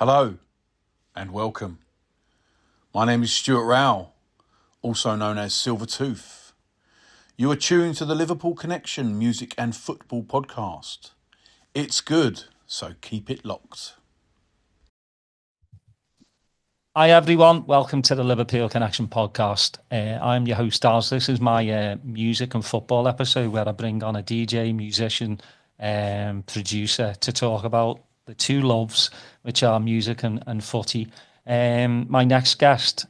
Hello and welcome. My name is Stuart Rao, also known as Silvertooth. You are tuned to the Liverpool Connection Music and Football Podcast. It's good, so keep it locked. Hi everyone, welcome to the Liverpool Connection Podcast. I'm your host Daz. This is my music and football episode where I bring on a DJ, musician, producer to talk about the two loves, which are music and footy. My next guest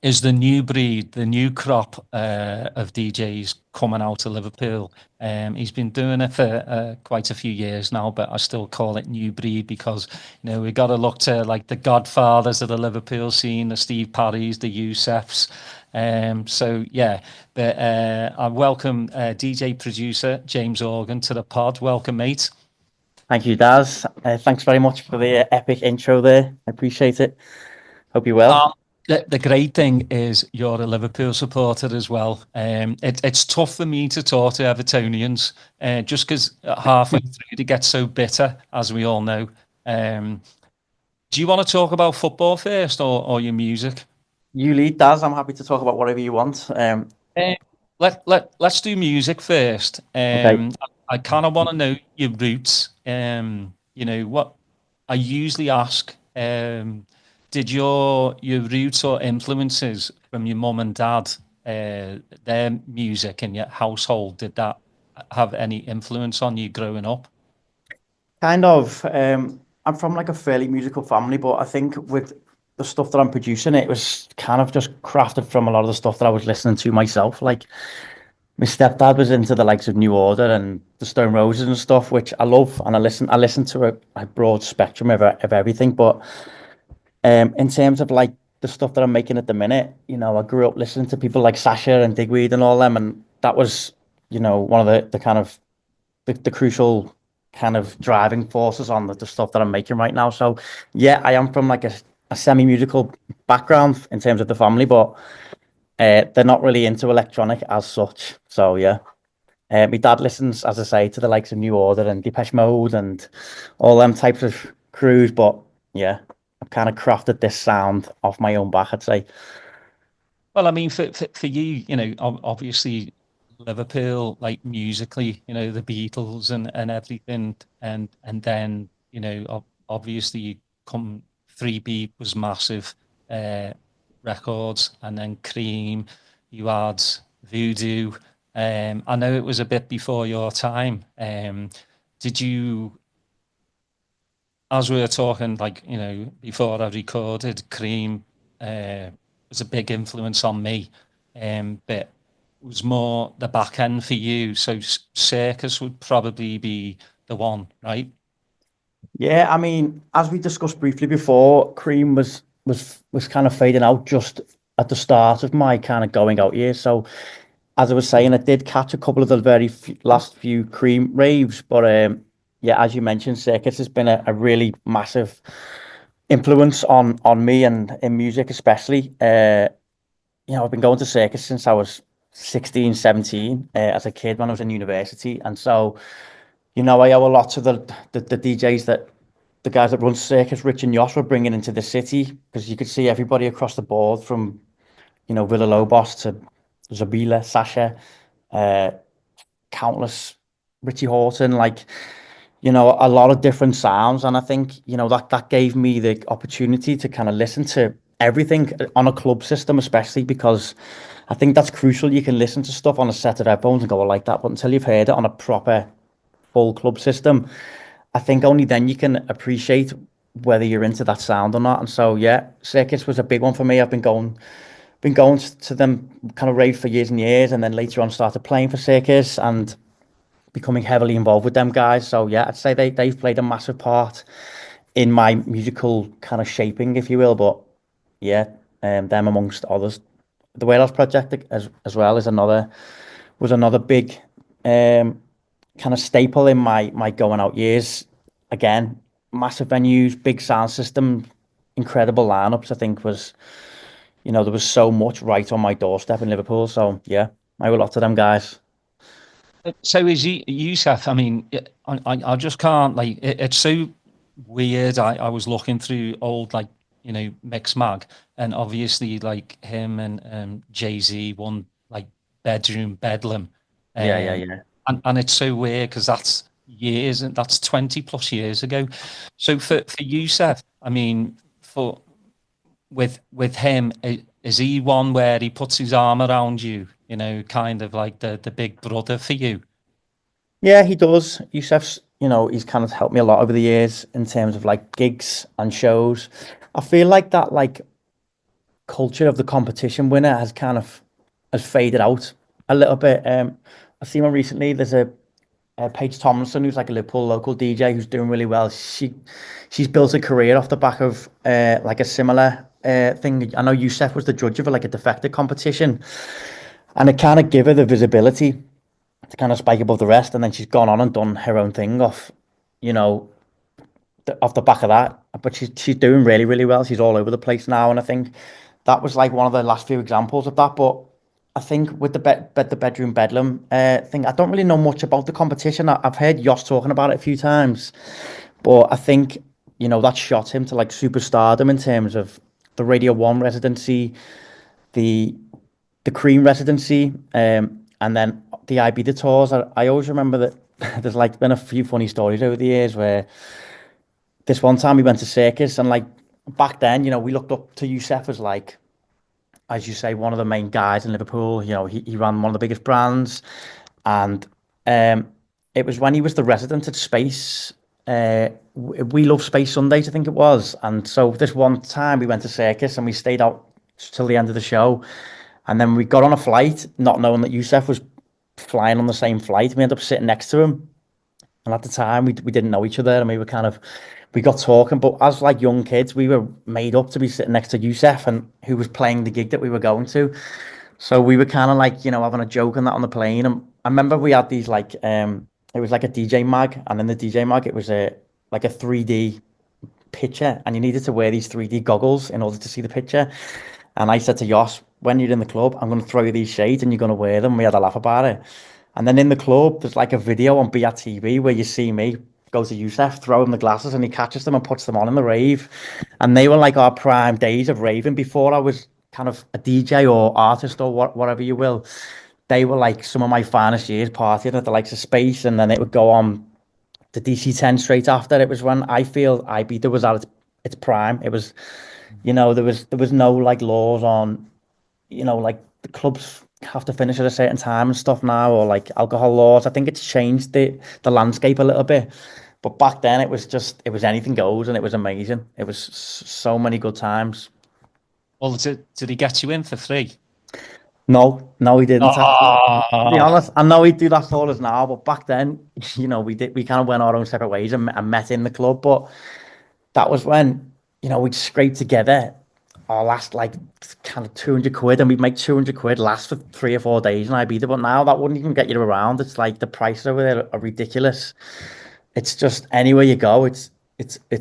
is the new breed, the new crop of DJs coming out of Liverpool. He's been doing it for quite a few years now, but I still call it new breed because, you know, we got to look to like the godfathers of the Liverpool scene, the Steve Parrys, the Youssefs. I welcome DJ producer James Organ to the pod. Welcome, mate. Thank you, Daz. Thanks very much for the epic intro there. I appreciate it. Hope you're well. The great thing is you're a Liverpool supporter as well. It's tough for me to talk to Evertonians just because halfway through they get so bitter, as we all know. Do you want to talk about football first or your music? You lead, Daz. I'm happy to talk about whatever you want. Let's do music first. Okay. I kind of want to know your roots. You know what I usually ask. Did your roots or influences from your mum and dad, their music in your household, did that have any influence on you growing up? Kind of. I'm from like a fairly musical family, but I think with the stuff that I'm producing, it was kind of just crafted from a lot of the stuff that I was listening to myself. Like my stepdad was into the likes of New Order and the Stone Roses and stuff, which I love, and I listen to a broad spectrum of everything. But in terms of like the stuff that I'm making at the minute, you know, I grew up listening to people like Sasha and Digweed and all them, and that was, you know, one of the kind of the crucial kind of driving forces on the stuff that I'm making right now. So yeah, I am from like a semi-musical background in terms of the family, but they're not really into electronic as such. So yeah, my dad listens, as I say, to the likes of New Order and Depeche Mode and all them types of crews. But yeah, I've kind of crafted this sound off my own back, I'd say. Well, I mean, for you, you know, obviously Liverpool, like musically, you know, the Beatles and everything, and then, you know, obviously come 3B was massive, records, and then Cream, you had Voodoo. I know it was a bit before your time. Did you, as we were talking, like, you know, before I recorded, Cream was a big influence on me, but it was more the back end for you. So Circus would probably be the one, right? Yeah, I mean, as we discussed briefly before, Cream was kind of fading out just at the start of my kind of going out years. So as I was saying, I did catch a couple of the last few Cream raves, but yeah, as you mentioned, Circus has been a really massive influence on me and in music especially. You know, I've been going to Circus since I was 16, 17 as a kid when I was in university, and so, you know, I owe a lot to the DJs that the guys that run Circus, Rich and Yoss, were bringing into the city, because you could see everybody across the board from, you know, Villa Lobos to Zabila, Sasha, countless Richie Horton, like, you know, a lot of different sounds. And I think, you know, that gave me the opportunity to kind of listen to everything on a club system, especially because I think that's crucial. You can listen to stuff on a set of headphones and go, I like that, but until you've heard it on a proper full club system, I think only then you can appreciate whether you're into that sound or not. And so yeah, Circus was a big one for me. I've been going to them kind of rave for years and years, and then later on started playing for Circus and becoming heavily involved with them guys. So yeah, I'd say they've played a massive part in my musical kind of shaping, if you will. But yeah, them amongst others. The Wales Project as well is another big kind of staple in my going out years. Again, massive venues, big sound system, incredible lineups. I think was, you know, there was so much right on my doorstep in Liverpool. So yeah, I owe a lot to them guys. So is Youssef? I mean, I just can't, like, it's so weird. I was looking through old, like, Mix Mag, and obviously like him and Jay-Z won like Bedroom Bedlam. Yeah. And it's so weird because that's years, and that's 20 plus years ago. So for you, Seth, I mean, for with him, is he one where he puts his arm around you, kind of like the big brother for you? Yeah, he does. Yusef's, he's kind of helped me a lot over the years in terms of like gigs and shows. I feel like that like culture of the competition winner has faded out a little bit. I've seen one recently. There's a Paige Tomlinson, who's like a Liverpool local DJ who's doing really well. She's built a career off the back of like a similar thing. I know Yusef was the judge of like a defector competition, and it kind of gave her the visibility to kind of spike above the rest, and then she's gone on and done her own thing off, you know, off the back of that. But she's doing really, really well. She's all over the place now, and I think that was like one of the last few examples of that. But I think with the bedroom bedlam thing, I don't really know much about the competition. I've heard Yoss talking about it a few times, but I think that shot him to like superstardom in terms of the Radio One residency, the Cream residency, and then the Ibiza tours. I always remember that there's like been a few funny stories over the years where this one time we went to Circus, and like back then, we looked up to Yusef as like, as you say, one of the main guys in Liverpool. He ran one of the biggest brands, and it was when he was the resident at Space. We Love Space Sundays, I think it was. And so this one time we went to Circus and we stayed out till the end of the show. And then we got on a flight, not knowing that Yusef was flying on the same flight. We ended up sitting next to him. And at the time, we didn't know each other, and we got talking. But as like young kids, we were made up to be sitting next to Yusef, and who was playing the gig that we were going to. So we were kind of like, having a joke and that on the plane. And I remember we had these like, it was like a DJ mag, and in the DJ mag, it was like a 3D picture, and you needed to wear these 3D goggles in order to see the picture. And I said to Yoss, when you're in the club, I'm going to throw you these shades and you're going to wear them. We had a laugh about it. And then in the club, there's like a video on BRTV where you see me go to Yusef, throw him the glasses, and he catches them and puts them on in the rave. And they were like our prime days of raving before I was kind of a DJ or artist or whatever you will. They were like some of my finest years partying at the likes of Space, and then it would go on to DC10 straight after. It was when I feel Ibiza was at its prime. It was, there was no like laws on, like the clubs have to finish at a certain time and stuff now, or like alcohol laws. I think it's changed the landscape a little bit. But back then it was anything goes, and it was amazing. It was so many good times. Well, did he get you in for free? No, he didn't. Oh. To be honest, I know we do that for us now, but back then, we kind of went our own separate ways and met in the club. But that was when, we'd scrape together our last like kind of 200 quid, and we'd make 200 quid last for 3 or 4 days in Ibiza. But now that wouldn't even get you around. It's like the prices over there are ridiculous. It's just anywhere you go, it's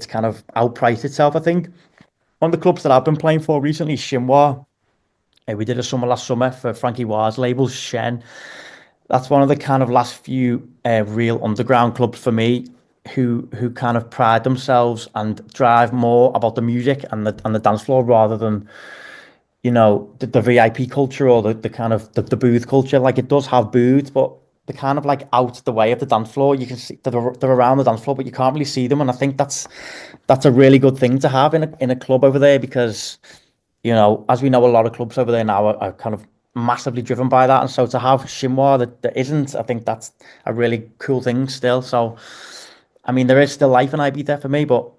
kind of outpriced itself, I think. One of the clubs that I've been playing for recently, Jaguar. We did a summer last summer for Franky label, Shen. That's one of the kind of last few real underground clubs for me, who kind of pride themselves and drive more about the music and the dance floor rather than, the VIP culture or the kind of the booth culture. Like, it does have booths, but they're kind of like out the way of the dance floor. You can see they're around the dance floor, but you can't really see them. And I think that's a really good thing to have in a club over there, because, as we know, a lot of clubs over there now are kind of massively driven by that. And so to have Chinois that isn't, I think that's a really cool thing still. So, I mean, there is still life in Ibiza for me, but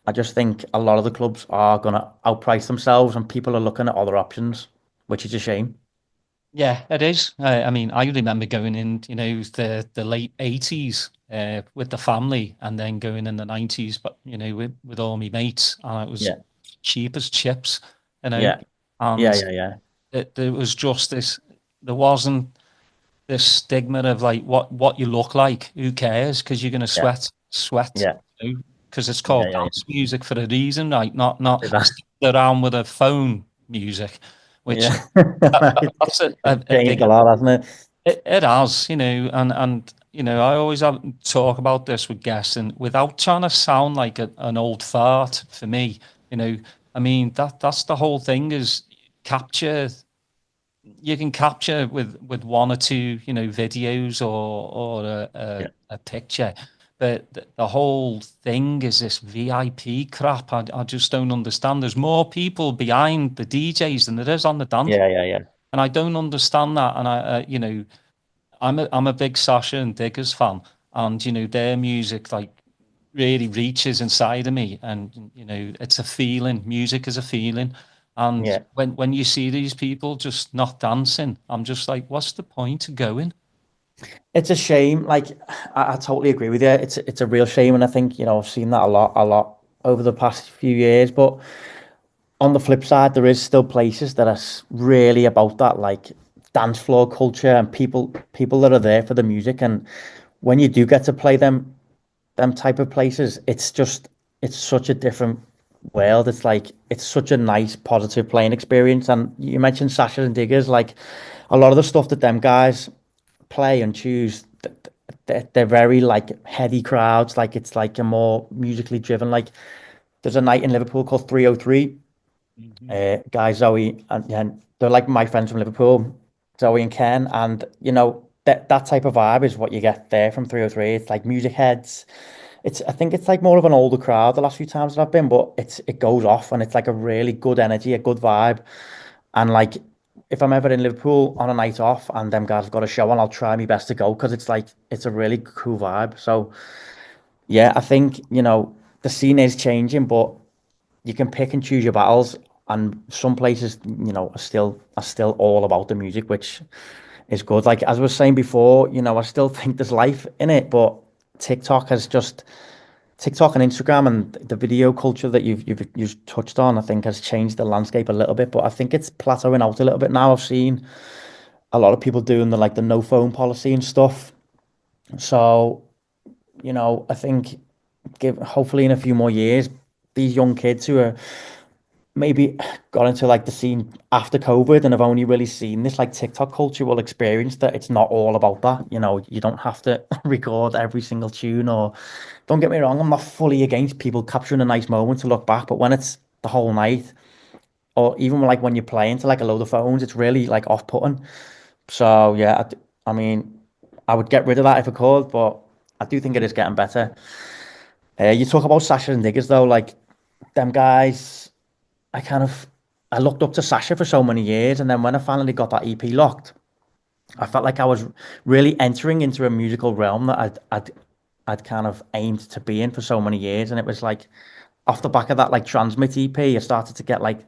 I just think a lot of the clubs are going to outprice themselves, and people are looking at other options, which is a shame. Yeah, it is. I mean, I remember going in, the late 80s with the family, and then going in the 90s, but, with all my mates, and it was cheap as chips, Yeah. And Yeah. there was just this, there wasn't this stigma of like what you look like. Who cares? Because you're going to sweat. Yeah. Because it's called dance music for a reason, right? Not Exactly. around with a phone music, which Yeah. that's a Changed big. a lot, hasn't it? It has, and I always talk about this with guests, and without trying to sound like an old fart for me, I mean that's the whole thing is capture. You can capture with one or two, videos or Yeah. a picture, but the whole thing is this VIP crap. I just don't understand. There's more people behind the DJs than there is on the dance, Yeah, yeah, yeah. and I don't understand that. And I'm a big Sasha and Diggers fan, and their music like really reaches inside of me, and it's a feeling. Music is a feeling, and Yeah. when you see these people just not dancing, I'm just like, what's the point of going? It's a shame. Like I totally agree with you. It's a real shame, and I think I've seen that a lot over the past few years. But on the flip side, there is still places that are really about that, like dance floor culture and people that are there for the music. And when you do get to play them type of places, it's such a different world. It's like it's such a nice, positive playing experience. And you mentioned Sasha and Diggers, like a lot of the stuff that them guys play and choose. They're very like heady crowds. Like it's like a more musically driven. Like there's a night in Liverpool called 303. Mhm. Guy Zoe and they're like my friends from Liverpool, Zoe and Ken, and that type of vibe is what you get there from 303. It's like music heads. I think it's like more of an older crowd the last few times that I've been, but it goes off and it's like a really good energy, a good vibe. And like if I'm ever in Liverpool on a night off and them guys have got a show on, I'll try my best to go because it's like it's a really cool vibe. So yeah, I think the scene is changing, but you can pick and choose your battles. And some places, are still all about the music, which is good. Like as I was saying before, I still think there's life in it, but TikTok has just TikTok and Instagram and the video culture that you've touched on, I think has changed the landscape a little bit. But I think it's plateauing out a little bit now. I've seen a lot of people doing the no phone policy and stuff. So, I think give hopefully in a few more years, these young kids who are maybe got into like the scene after COVID and have only really seen this like TikTok culture will experience that it's not all about that. You don't have to record every single tune or don't get me wrong, I'm not fully against people capturing a nice moment to look back, but when it's the whole night or even like when you're playing to like a load of phones, it's really like off-putting. So yeah, I mean, I would get rid of that if I could, but I do think it is getting better. You talk about Sasha and Diggers though, like them guys. I kind of I looked up to Sasha for so many years, and then when I finally got that EP locked, I felt like I was really entering into a musical realm that I'd kind of aimed to be in for so many years, and it was like off the back of that like Transmit EP, I started to get like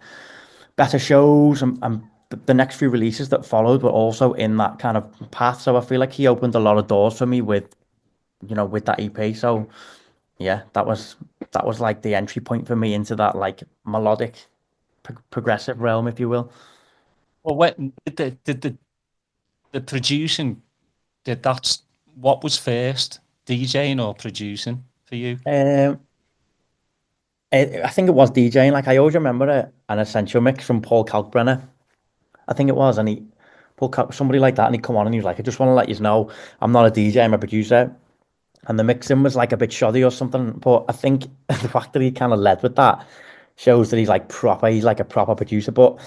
better shows, and the next few releases that followed were also in that kind of path. So I feel like he opened a lot of doors for me with that EP. So yeah, that was like the entry point for me into that like melodic progressive realm, if you will. Well, when did the producing did that? What was first, DJing or producing for you? Um, I think it was DJing. Like I always remember an essential mix from Paul Kalkbrenner. I think it was, and somebody like that, and he'd come on and he was like, "I just want to let you know, I'm not a DJ, I'm a producer." And the mixing was like a bit shoddy or something. But I think the fact that he kind of led with that shows that he's like proper. He's like a proper producer. But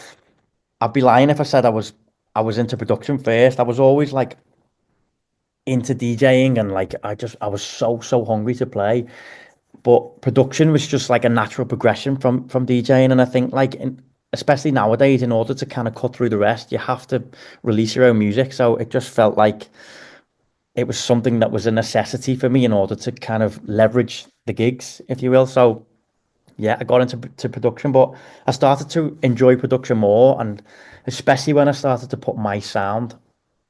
I'd be lying if I said I was into production first. I was always like into DJing and like I was so hungry to play. But production was just like a natural progression from DJing. And I think like especially nowadays, in order to kind of cut through the rest, you have to release your own music. So it just felt like it was something that was a necessity for me in order to kind of leverage the gigs, if you will. So yeah, I got into production, but I started to enjoy production more, and especially when I started to put my sound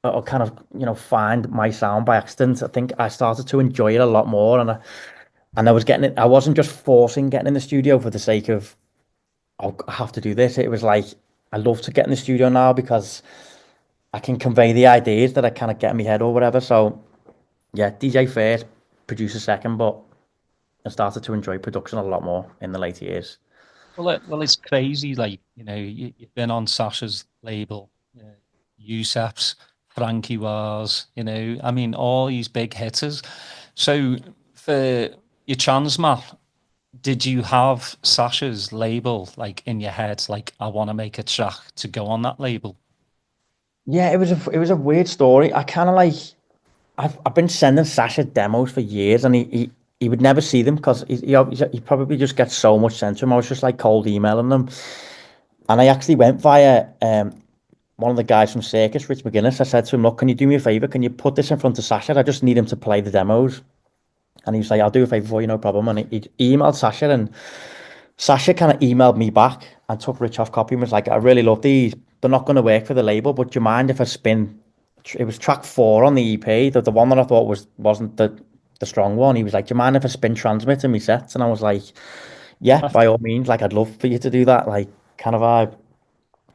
or kind of find my sound by accident. I think I started to enjoy it a lot more, and I was getting it. I wasn't just forcing getting in the studio for the sake of, oh, I have to do this. It was like I love to get in the studio now because I can convey the ideas that I kind of get in my head or whatever. So yeah, DJ first, producer second, but I started to enjoy production a lot more in the later years. Well, it's crazy. Like you've been on Sasha's label, USEP's, Franky was, you know, I mean, all these big hitters. So for your Transmat, did you have Sasha's label like in your head, like I want to make a track to go on that label? Yeah, it was a weird story. I kind of like I've been sending Sasha demos for years, and he would never see them because he probably just gets so much sent to him. I was just like cold emailing them, and I actually went via one of the guys from Circus, Rich McGuinness. I said to him, "Look, can you do me a favor? Can you put this in front of Sasha? I just need him to play the demos." And he was like, "I'll do a favor for you, no problem." And he emailed Sasha, and Sasha kind of emailed me back and took Rich off copy and was like, "I really love these. They're not going to work for the label, but do you mind if I spin?" It was track 4 on the EP, the one that I thought wasn't the strong one. He was like, "Do you mind if I spin Transmit in my sets?" And I was like, "Yeah, by all means. Like, I'd love for you to do that. Like, kind of vibe."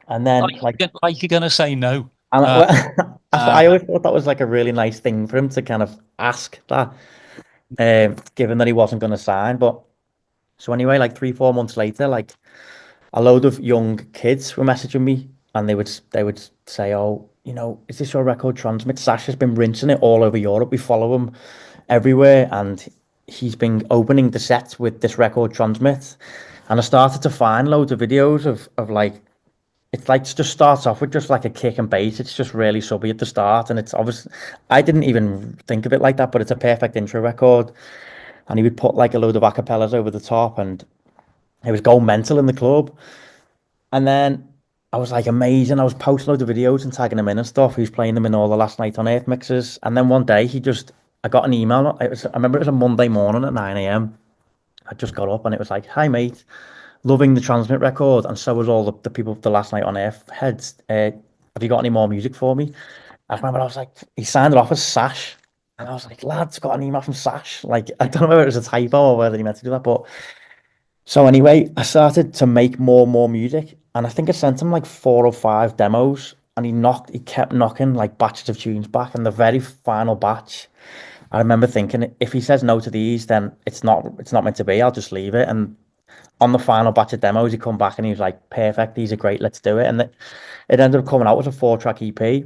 And then Like you're gonna say no. and I always thought that was like a really nice thing for him to kind of ask that, given that he wasn't going to sign. But so anyway, like 3 4 months later, like a load of young kids were messaging me, and they would say, "Oh, you know, is this your record Transmit? Sasha's been rinsing it all over Europe. We follow him everywhere, and he's been opening the sets with this record Transmit." And I started to find loads of videos of like it's like it just starts off with just like a kick and bass. It's just really subby at the start, and it's obvious. I didn't even think of it like that, but it's a perfect intro record. And he would put like a load of acapellas over the top, and it was going mental in the club. And then I was like, amazing. I was posting loads of videos and tagging him in and stuff. He was playing them in all the Last Night on Earth mixes. And then one day I got an email. I remember it was a Monday morning at 9 a.m. I just got up and it was like, "Hi, mate. Loving the Transmit record. And so was all the people, the Last Night on Earth heads. Have you got any more music for me?" I remember I was like, he signed it off as Sash. And I was like, "Lads, got an email from Sash." Like, I don't know whether it was a typo or whether he meant to do that, but so anyway, I started to make more and more music, and I think I sent him like 4 or 5 demos, and he kept knocking like batches of tunes back. And the very final batch, I remember thinking, if he says no to these, then it's not meant to be. I'll just leave it. And on the final batch of demos, he come back and he was like, "Perfect, these are great, let's do it." And it ended up coming out as a 4-track EP,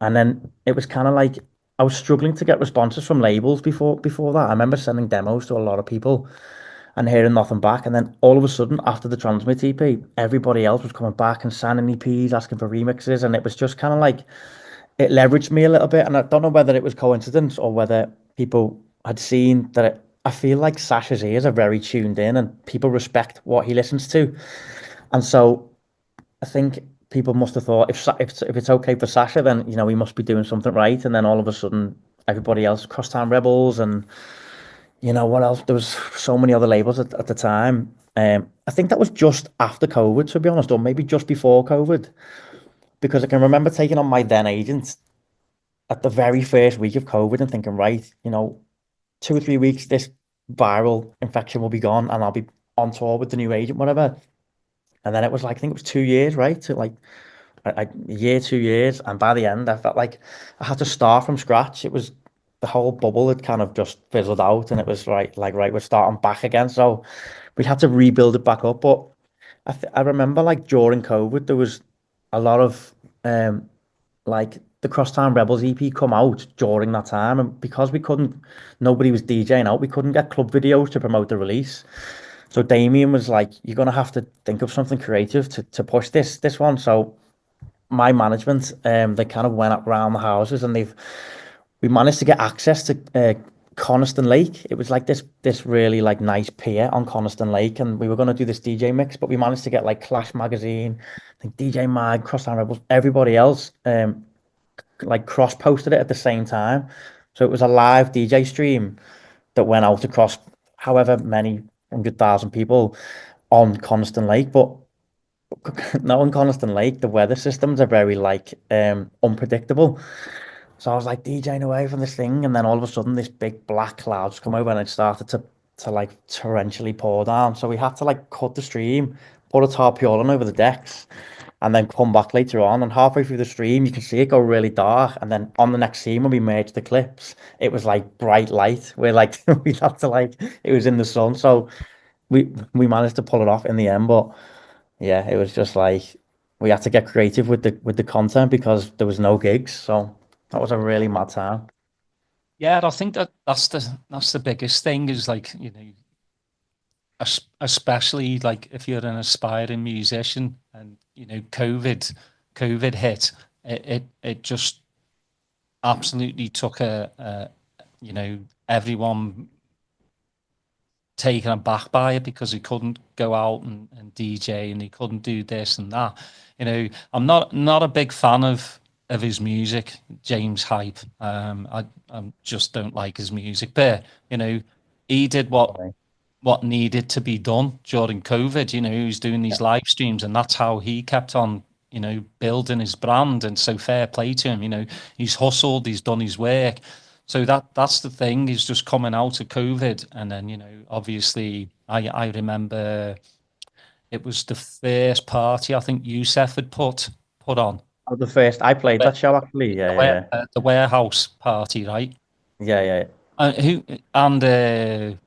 and then it was kind of like I was struggling to get responses from labels before that. I remember sending demos to a lot of people and hearing nothing back. And then all of a sudden, after the Transmit EP, everybody else was coming back and signing EPs, asking for remixes. And it was just kind of like, it leveraged me a little bit. And I don't know whether it was coincidence or whether people had seen that I feel like Sasha's ears are very tuned in and people respect what he listens to. And so I think people must have thought, if it's okay for Sasha, then, you know, he must be doing something right. And then all of a sudden, everybody else, Crosstown Rebels and you know what else? There was so many other labels at the time. I think that was just after COVID, to be honest, or maybe just before COVID, because I can remember taking on my then agent at the very first week of COVID and thinking, right, you know, 2 or 3 weeks, this viral infection will be gone, and I'll be on tour with the new agent, whatever. And then it was like, I think it was 2 years, right? To like a year, 2 years, and by the end, I felt like I had to start from scratch. It was the whole bubble had kind of just fizzled out, and it was right, we're starting back again. So we had to rebuild it back up. But I remember like during COVID, there was a lot of like the Crosstown Rebels EP come out during that time, and because nobody was DJing out, we couldn't get club videos to promote the release. So Damien was like, "You're gonna have to think of something creative to push this one." So my management, they kind of went up around the houses, and we managed to get access to Coniston Lake. It was like this really like nice pier on Coniston Lake, and we were going to do this DJ mix, but we managed to get like Clash Magazine, I think DJ Mag, Crosstown Rebels, everybody else like cross posted it at the same time. So it was a live DJ stream that went out across however many 100,000 people on Coniston Lake. But now on Coniston Lake, the weather systems are very like unpredictable. So I was like DJing away from this thing, and then all of a sudden this big black clouds come over, and it started to like torrentially pour down. So we had to like cut the stream, put a tarpaulin over the decks, and then come back later on. And halfway through the stream, you can see it go really dark. And then on the next scene, when we merged the clips, it was like bright light. We're like we had to like it was in the sun. So we managed to pull it off in the end. But yeah, it was just like we had to get creative with the content because there was no gigs. So that was a really mad time. Yeah, I think that's the biggest thing is like, especially like if you're an aspiring musician and COVID hit, it just absolutely took everyone taken aback by it because he couldn't go out and DJ and he couldn't do this and that. I'm not a big fan of his music, James Hype. I just don't like his music, but he did what needed to be done during COVID. He was doing these live streams, and that's how he kept on, building his brand. And so fair play to him. He's hustled, he's done his work. So that's the thing. He's just coming out of COVID, and then obviously, I remember it was the first party I think Youssef had put on. Oh, the first I played that show actually. The warehouse party, right? Yeah. Who and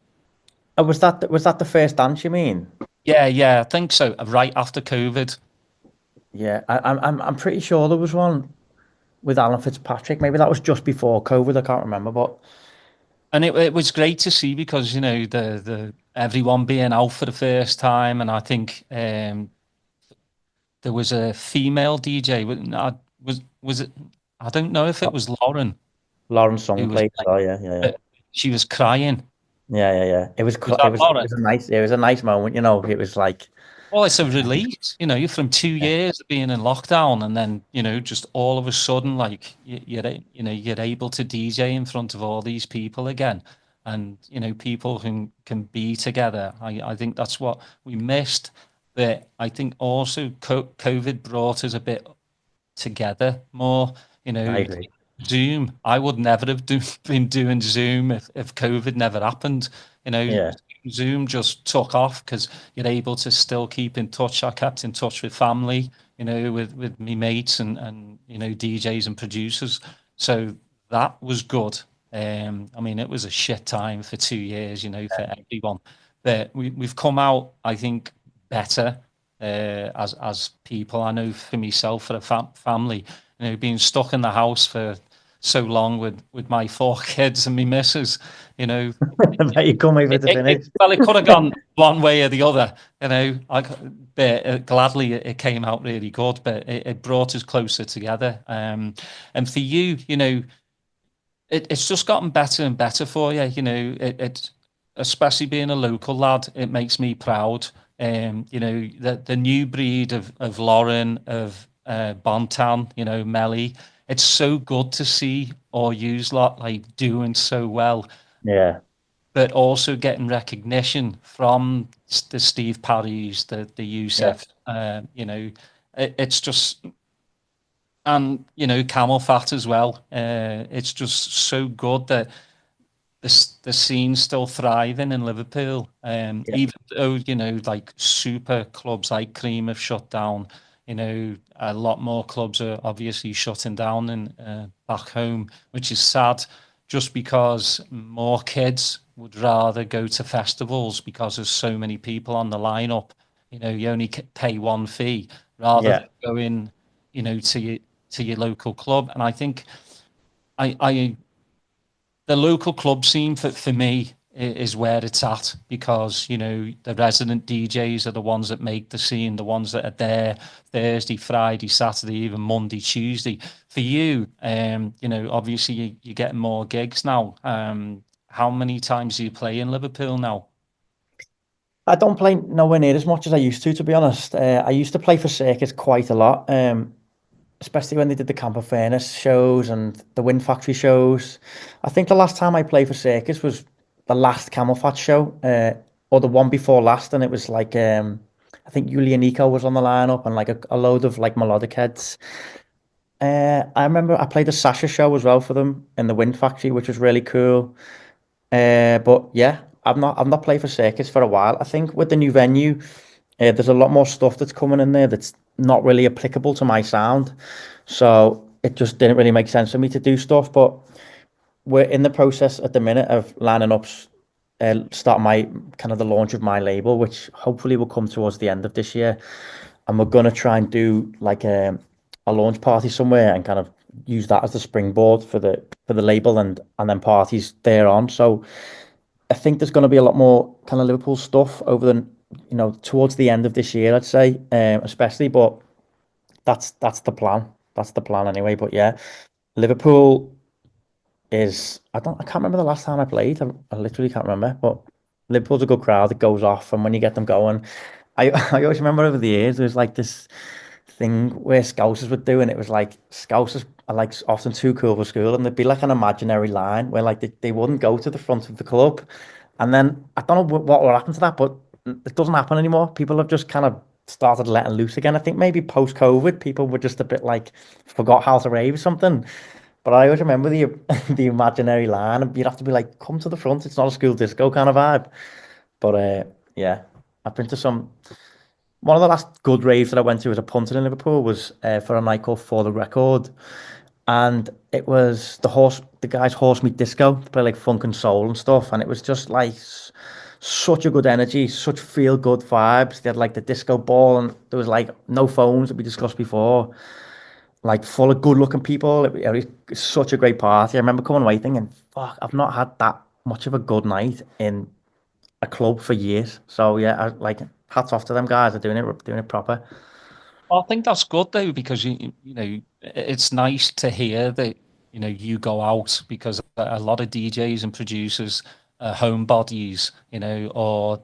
Oh, was that the first dance you mean? yeah, I think so. Right after COVID. Yeah, I'm pretty sure there was one with Alan Fitzpatrick. Maybe that was just before COVID. I can't remember, but And it was great to see because the everyone being out for the first time, and I think there was a female DJ. Was it? I don't know if it was Lauren Lauren's who song was played. playing, Oh yeah. but she was crying. Yeah. It was Was that Lauren? it was a nice moment. It was like Well, it's a release, you're from 2 years of being in lockdown, and then just all of a sudden, like you're able to DJ in front of all these people again, and people can be together. I think that's what we missed. But I think also COVID brought us a bit together more. I agree. Zoom. I would never have been doing Zoom if COVID never happened. Yeah. Zoom just took off because you're able to still keep in touch. I kept in touch with family, with me mates and DJs and producers. So that was good. I mean, it was a shit time for 2 years, for everyone. But we've come out, I think, better as people. I know for myself, for a family, being stuck in the house for so long with my 4 kids and me missus, That you come over to finish. it could have gone one way or the other, but gladly it came out really good, but it brought us closer together. And for you, it's just gotten better and better for you. It especially being a local lad, it makes me proud. The new breed of Lauren, of Bontan, Melly. It's so good to see or use lot like doing so well, Yeah. but also getting recognition from the Steve Parrys, the Youssef. It's just, and Camel Fat as well. It's just so good that the scene's still thriving in Liverpool. Even though like super clubs like Cream have shut down, a lot more clubs are obviously shutting down in back home, which is sad. Just because more kids would rather go to festivals because there's so many people on the lineup. You only pay one fee rather than going, to your local club. And I think I the local club scene for me is where it's at because the resident DJs are the ones that make the scene, the ones that are there Thursday, Friday, Saturday, even Monday, Tuesday. For you, obviously you're getting more gigs now. How many times do you play in Liverpool now? I don't play nowhere near as much as I used to be honest. I used to play for Circus quite a lot. Especially when they did the Camper Furnace shows and the Wind Factory shows. I think the last time I played for Circus was the last Camel Fat show, or the one before last, and it was like I think Yulia Nico was on the lineup and like a load of like melodic heads. I remember I played a Sasha show as well for them in the Wind Factory, which was really cool. But yeah, I've not played for Circus for a while. I think with the new venue, there's a lot more stuff that's coming in there that's not really applicable to my sound. So it just didn't really make sense for me to do stuff. But we're in the process at the minute of lining up, start my kind of the launch of my label, which hopefully will come towards the end of this year. and we're gonna try and do like a launch party somewhere and kind of use that as the springboard for the label and then parties thereon. So I think there's going to be a lot more kind of Liverpool stuff over the towards the end of this year, I'd say, especially. But that's the plan. That's the plan anyway. But yeah, Liverpool is I can't remember the last time I played. I literally can't remember. But Liverpool's a good crowd. It goes off, and when you get them going, I always remember over the years there was like this thing where Scousers would do, and it was like Scousers are like often too cool for school, and there'd be like an imaginary line where like they wouldn't go to the front of the club, and then I don't know what will happen to that, but it doesn't happen anymore. People have just kind of started letting loose again. I think maybe post COVID, people were just a bit like forgot how to rave or something. But I always remember the the imaginary line, and you'd have to be like, "Come to the front." It's not a school disco kind of vibe. But yeah, I've been to some. One of the last good raves that I went to as a punter in Liverpool was for a night called For the Record, and it was the guys Horse Meat Disco, they play like funk and soul and stuff, and it was just like such a good energy, such feel good vibes. They had like the disco ball, and there was like no phones that we discussed before, like full of good looking people. It was such a great party. I remember coming away thinking, "Fuck, I've not had that much of a good night in a club for years." So yeah, like hats off to them guys. They're doing it proper. I think that's good though, because you know it's nice to hear that you go out, because a lot of DJs and producers are homebodies, or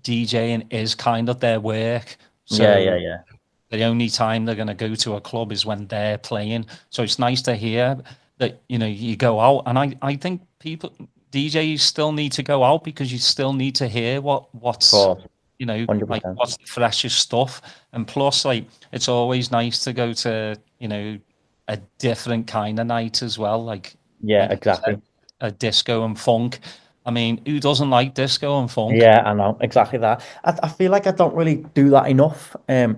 DJing is kind of their work. Yeah, yeah, So yeah. the only time they're going to go to a club is when they're playing. So it's nice to hear that you go out, and I think people DJs still need to go out, because you still need to hear Of what's course, like 100%. what's the freshest stuff. And plus, like, it's always nice to go to a different kind of night as well, Yeah, like you said, exactly. a disco and funk. I mean, who doesn't like disco and funk? Yeah, I know exactly that. I feel like I don't really do that enough. I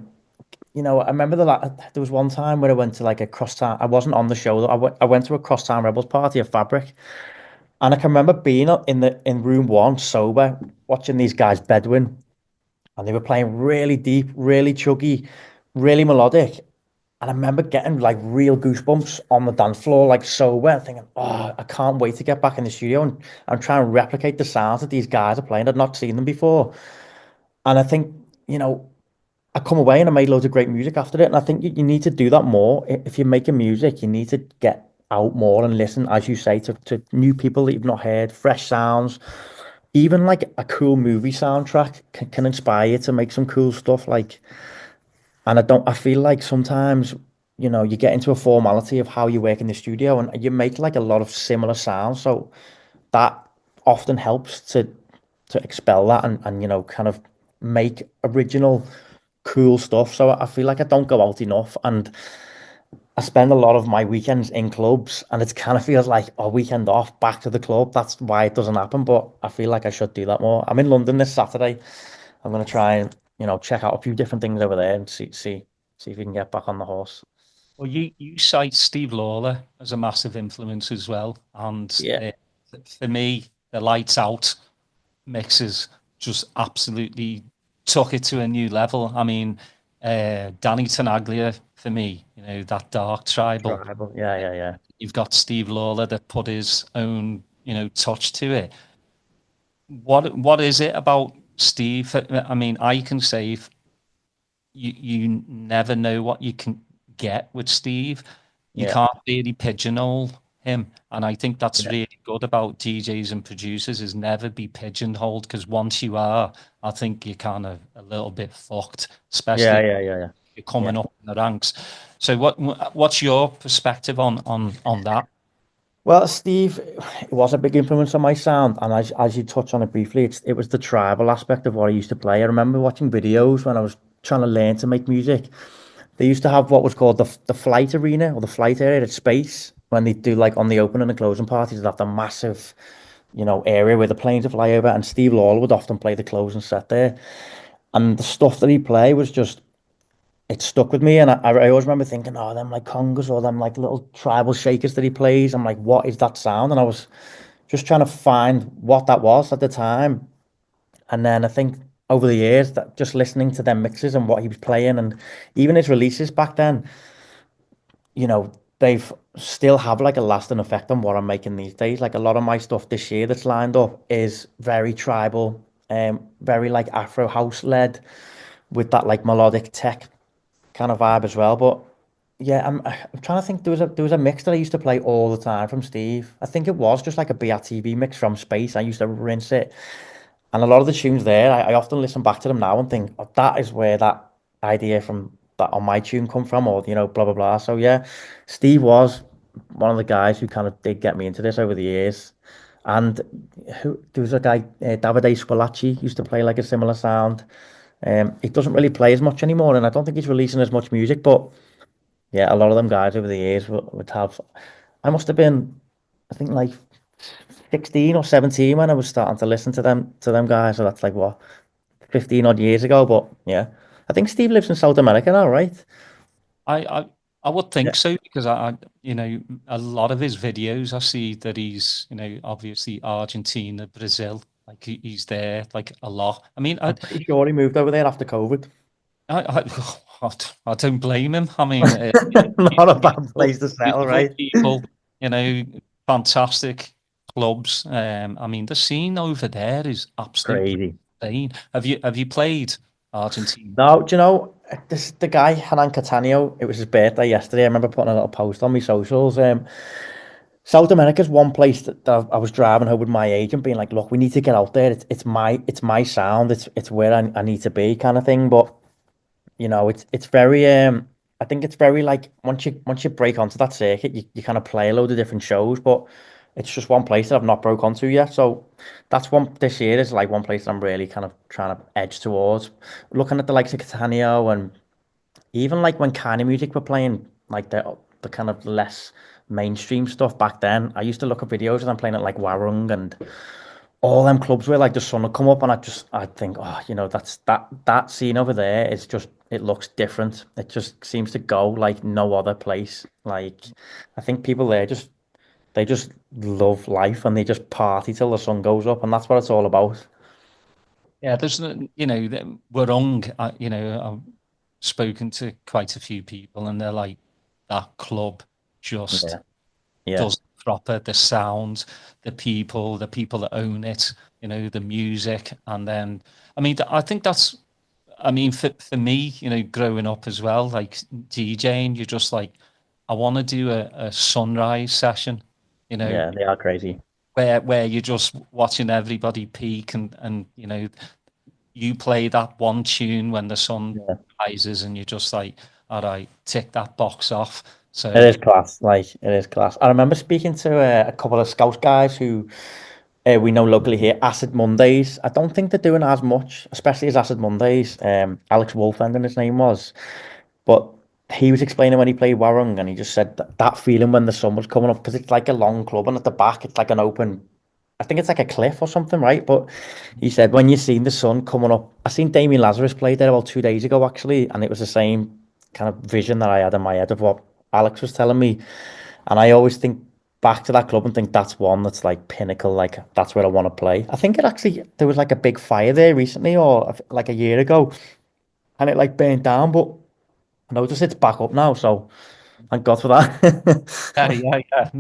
remember there was one time where I went to like a crosstown. I wasn't on the show though. I went to a Crosstown Rebels party at Fabric, and I can remember being up in room one sober, watching these guys Bedouin, and they were playing really deep, really chuggy, really melodic. And I remember getting like real goosebumps on the dance floor, like sober, thinking, "Oh, I can't wait to get back in the studio and try and replicate the sounds that these guys are playing. I'd not seen them before." And I think, you know, I come away and I made loads of great music after it. And I think you need to do that more. If you're making music, you need to get out more and listen, as you say, to new people that you've not heard, fresh sounds. Even like a cool movie soundtrack can inspire you to make some cool stuff. And I feel like sometimes, you get into a formality of how you work in the studio and you make like a lot of similar sounds. So that often helps to expel that and kind of make original cool stuff. So I feel like I don't go out enough, and I spend a lot of my weekends in clubs, and it kind of feels like a weekend off back to the club. That's why it doesn't happen, but I feel like I should do that more. I'm in London this Saturday. I'm gonna try and check out a few different things over there and see if we can get back on the horse. Well, you cite Steve Lawler as a massive influence as well, and Yeah, for me, the Lights Out mixes just absolutely took it to a new level. I mean, Danny Tenaglia for me, that dark tribal. tribal. Yeah, yeah, yeah. You've got Steve Lawler that put his own, touch to it. What is it about Steve? I mean, I can say you never know what you can get with Steve. You Yeah, can't really pigeonhole him, and I think that's yeah, really good about DJs and producers, is never be pigeonholed, because once you are, I think you're kind of a little bit fucked, especially yeah, if yeah, yeah, yeah. you're Yeah. coming up in the ranks. So what's your perspective on that? Well, Steve, it was a big influence on my sound, and as you touched on it briefly, it was the tribal aspect of what I used to play. I remember watching videos when I was trying to learn to make music. They used to have what was called the flight arena or the flight area at Space, when they do like on the opening and closing parties. They'd have the massive, area where the planes would fly over, and Steve Lawler would often play the closing set there. And the stuff that he play was just it stuck with me, and I always remember thinking, oh, them like congas or them like little tribal shakers that he plays. I'm like, what is that sound? And I was just trying to find what that was at the time. And then I think over the years, that just listening to them mixes and what he was playing, and even his releases back then, you know, they've still have like a lasting effect on what I'm making these days. Like a lot of my stuff this year that's lined up is very tribal, very like Afro house led with that like melodic tech kind of vibe as well. But yeah, I'm trying to think. There was a mix that I used to play all the time from Steve. I think it was just like a BRTV mix from Space. I used to rinse it, and a lot of the tunes there, I often listen back to them now and think, oh, that is where that idea from that on my tune come from, or blah blah blah. So yeah, Steve was one of the guys who kind of did get me into this over the years. And there was a guy, Davide Squillaci, used to play like a similar sound. He doesn't really play as much anymore, and I don't think he's releasing as much music. But yeah, a lot of them guys over the years would have. I must have been, I think, like 16 or 17 when I was starting to listen to them guys. So that's like what, 15 odd years ago. But yeah, I think Steve lives in South America now, right? I, I I would Yeah, think so because a lot of his videos I see that he's obviously Argentina, Brazil, like he's there like a lot. I mean, I'm pretty sure he moved over there after COVID. I, I don't blame him. I mean, Not a bad beautiful, place to settle, beautiful right? people, you know, fantastic clubs. I mean, the scene over there is absolutely Crazy. insane. Have you played Argentina? No, do you know this the guy Hanan Catania? It was his birthday yesterday. I remember putting a little post on my socials. South America's one place that I was driving home with my agent, being like, "Look, we need to get out there. It's my sound. It's where I need to be, kind of thing." But it's very I think it's very like once you break onto that circuit, you kind of play a load of different shows, but it's just one place that I've not broke onto yet. So that's one this year is like one place that I'm really kind of trying to edge towards. Looking at the likes of Catania and even like when kind of music were playing, like the kind of less mainstream stuff back then. I used to look at videos of them playing at like Warung and all them clubs where like the sun would come up, and I'd think, oh, that scene over there is just, it looks different. It just seems to go like no other place. Like I think people there they just love life and they just party till the sun goes up, and that's what it's all about. Yeah, there's we're wrong. I've spoken to quite a few people, and they're like, that club just Yeah, yeah, does proper the sound, the people that own it, the music, and then I mean, I think that's. I mean, for me, growing up as well, like DJing, you're just like, I want to do a sunrise session, you know, yeah. They are crazy. where you're just watching everybody peak and you play that one tune when the sun Yeah. rises and you're just like, all right, tick that box off. It So is class. Like it is class. I remember speaking to a couple of Scout guys who we know locally here, Acid Mondays. I don't think they're doing as much, especially as Acid Mondays. Alex Wolfend, his name was, but he was explaining when he played Warung, and he just said that feeling when the sun was coming up, because it's like a long club, and at the back it's like an open. I think it's like a cliff or something, right? But he said when you seen the sun coming up, I seen Damien Lazarus play there about 2 days ago actually, and it was the same kind of vision that I had in my head of what Alex was telling me. And I always think back to that club and think that's one that's like pinnacle, like that's where I want to play. I think it actually, there was like a big fire there recently or like a year ago, and it like burned down, but I noticed it's back up now, so thank God for yeah, that. yeah, yeah.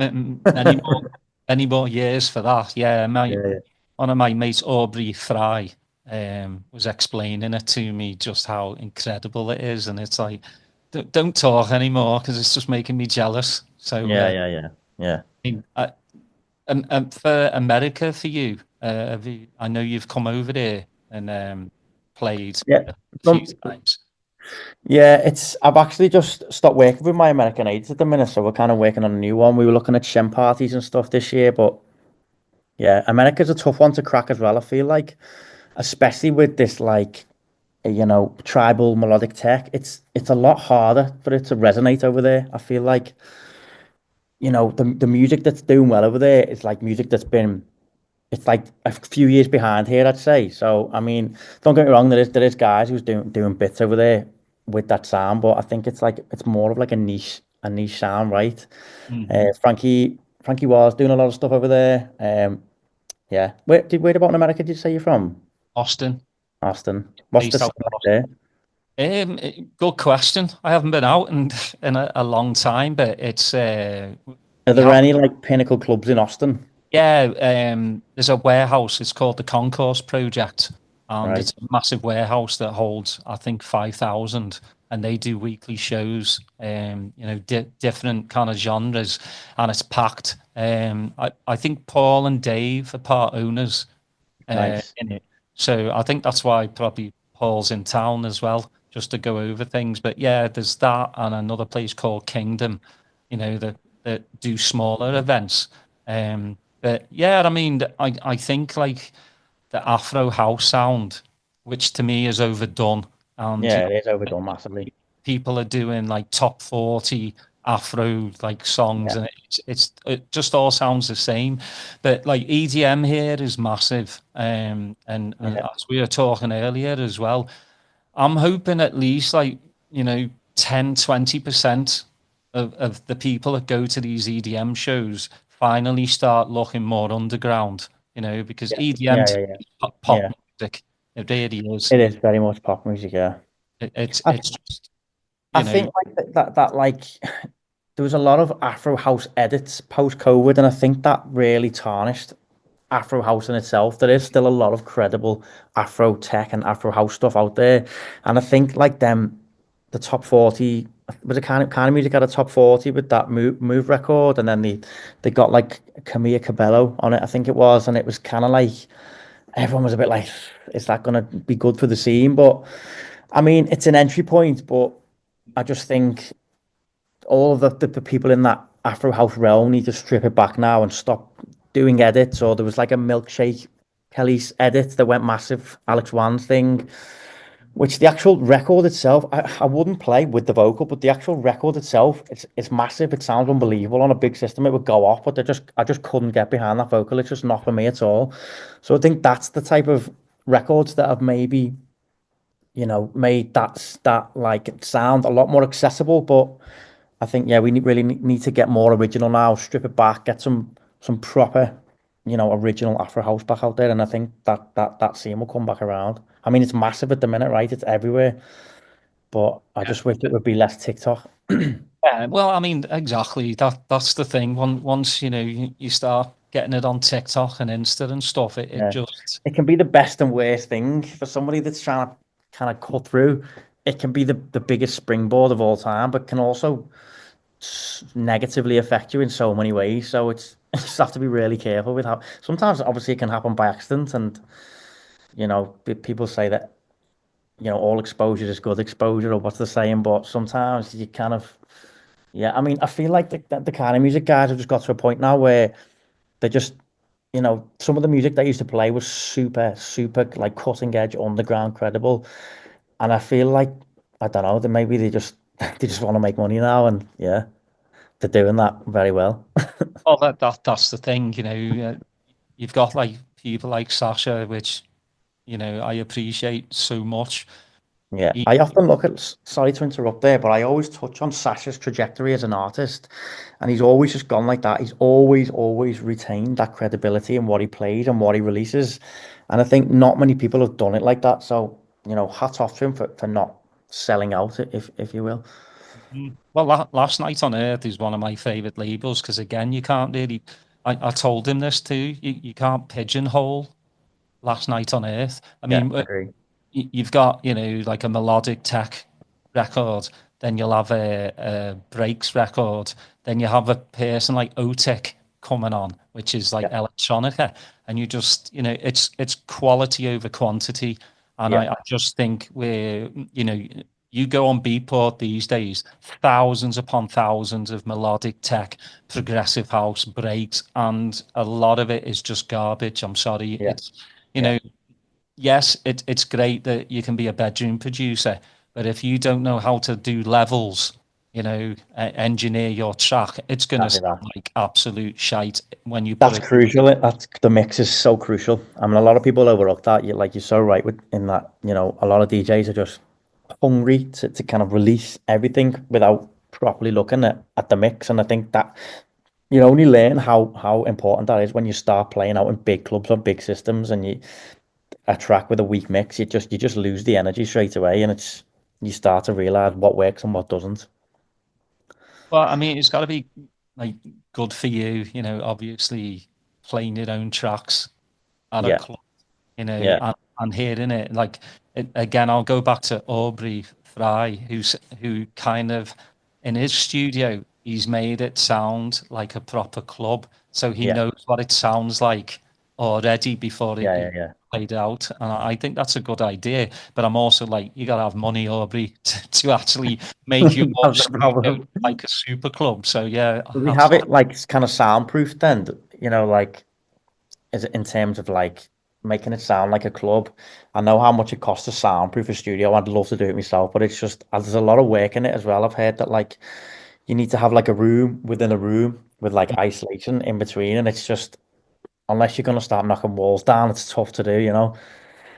Many more years for that. Yeah, Yeah, one of my mates, Aubrey Fry, was explaining it to me just how incredible it is, and it's like, don't talk anymore because it's just making me jealous. So, yeah, yeah, yeah, yeah. for America, for you, I know you've come over there and played Yeah. a few Um, times. yeah, I've actually just stopped working with my American aides at the minute, so we're kind of working on a new one. We were looking at Shen parties and stuff this year, but yeah, America's a tough one to crack as well, I feel like, especially with this like tribal melodic tech. It's a lot harder for it to resonate over there. I feel like the music that's doing well over there is like music that's been, it's like a few years behind here, I'd say. So I mean, don't get me wrong, there is guys who's doing bits over there with that sound, but I think it's like it's more of like a niche sound, right? Hmm. Franky was doing a lot of stuff over there. Yeah. Where about in America did you say you're from? Austin. Austin. What's the based scene out. like there? Good question. I haven't been out in a long time, but it's Are we there have. any like pinnacle clubs in Austin? Yeah, there's a warehouse. It's called the Concourse Project, and Right. it's a massive warehouse that holds, I think, 5,000, and they do weekly shows. Different kind of genres, and it's packed. I think Paul and Dave are part owners Nice. in it, so I think that's why probably Paul's in town as well, just to go over things. But yeah, there's that, and another place called Kingdom, that do smaller events. But yeah, I mean, I think like the Afro house sound, which to me is overdone, and Yeah, it is overdone massively. people are doing like top 40 Afro like songs, Yeah. and it just all sounds the same. But like EDM here is massive, and Yeah. as we were talking earlier as well, I'm hoping at least like, 10-20% of the people that go to these EDM shows finally start looking more underground, because Yeah. EDM Yeah. Yeah. Yeah. is pop Yeah. music. It really is. It is very much pop music, yeah. I, It's just, I you know, think like that like there was a lot of Afro house edits post COVID, and I think that really tarnished Afro house in itself. There is still a lot of credible Afro tech and Afro house stuff out there, and I think like the top 40 was a kind of music at a top 40 with that move record, and then they got like Camilla Cabello on it, I think it was, and it was kind of like everyone was a bit like, is that gonna be good for the scene? But I mean, it's an entry point, but I just think all of the people in that Afro house realm need to strip it back now and stop doing edits. Or there was like a milkshake Kelly's edit that went massive, Alex Wan's thing, which the actual record itself, I wouldn't play with the vocal, but the actual record itself, it's massive. It sounds unbelievable on a big system. It would go off, but I just couldn't get behind that vocal. It's just not for me at all. So I think that's the type of records that have maybe, made that like sound a lot more accessible. But I think yeah, we really need to get more original now. Strip it back, get some proper, original Afro house back out there, and I think that scene will come back around. I mean, it's massive at the minute, right? It's everywhere, but I just wish it would be less TikTok. yeah, well, I mean, exactly. That's the thing. Once you start getting it on TikTok and Insta and stuff, it Yeah, just. it can be the best and worst thing for somebody that's trying to kind of cut through. It can be the biggest springboard of all time, but can also negatively affect you in so many ways. So it's you just have to be really careful with how. Sometimes, obviously, it can happen by accident, and people say that all exposure is good exposure, or what's the saying? But sometimes you kind of, yeah. I mean, I feel like the kind of music guys have just got to a point now where they just, some of the music they used to play was super, super like cutting edge, underground, credible, and I feel like I don't know, that maybe they just they just want to make money now, and yeah, they're doing that very well. Oh, that's the thing. You've got like people like Sasha, which I appreciate so much. Yeah, He, I often look at, sorry to interrupt there, but I always touch on Sasha's trajectory as an artist, and he's always just gone like that. He's always retained that credibility in what he plays and what he releases. And I think not many people have done it like that. So, hats off to him for not selling out, if you will. well, last night on Earth is one of my favorite labels because again, you can't really. I told him this too. You can't pigeonhole Last Night on Earth. I Yeah, mean, agree. you've got like a melodic tech record, then you'll have a breaks record, then you have a person like Otik coming on, which is like Yeah, electronica, and you just it's quality over quantity, and yeah, I just think you go on Beatport these days, thousands upon thousands of melodic tech, progressive house breaks, and a lot of it is just garbage. I'm sorry, yeah, it's you yeah. know yes, it's great that you can be a bedroom producer, but if you don't know how to do levels, engineer your track, it's going to Exactly that. sound like absolute shite when you put That's it. crucial. That's the mix is so crucial. I mean, a lot of people overlook that. You're so right with in that. A lot of DJs are just hungry to kind of release everything without properly looking at the mix. And I think that you only learn how important that is when you start playing out in big clubs on big systems, and a track with a weak mix, you just lose the energy straight away, and you start to realize what works and what doesn't. Well, I mean, it's got to be like good for you, obviously playing your own tracks at a Yeah, club, yeah, and hearing it. Like, again, I'll go back to Aubrey Fry, who kind of in his studio, he's made it sound like a proper club. So he yeah, knows what it sounds like already before yeah, it yeah, yeah. played out. And I think that's a good idea. But I'm also like, you gotta have money, Aubrey, to actually make your own That's the studio problem. like a super club. So yeah, Do we hats have off. it like kind of soundproof then? Like is it in terms of like making it sound like a club? I know how much it costs to soundproof a studio. I'd love to do it myself, but it's just there's a lot of work in it as well. I've heard that like you need to have like a room within a room with like isolation in between, and it's just unless you're gonna start knocking walls down, it's tough to do.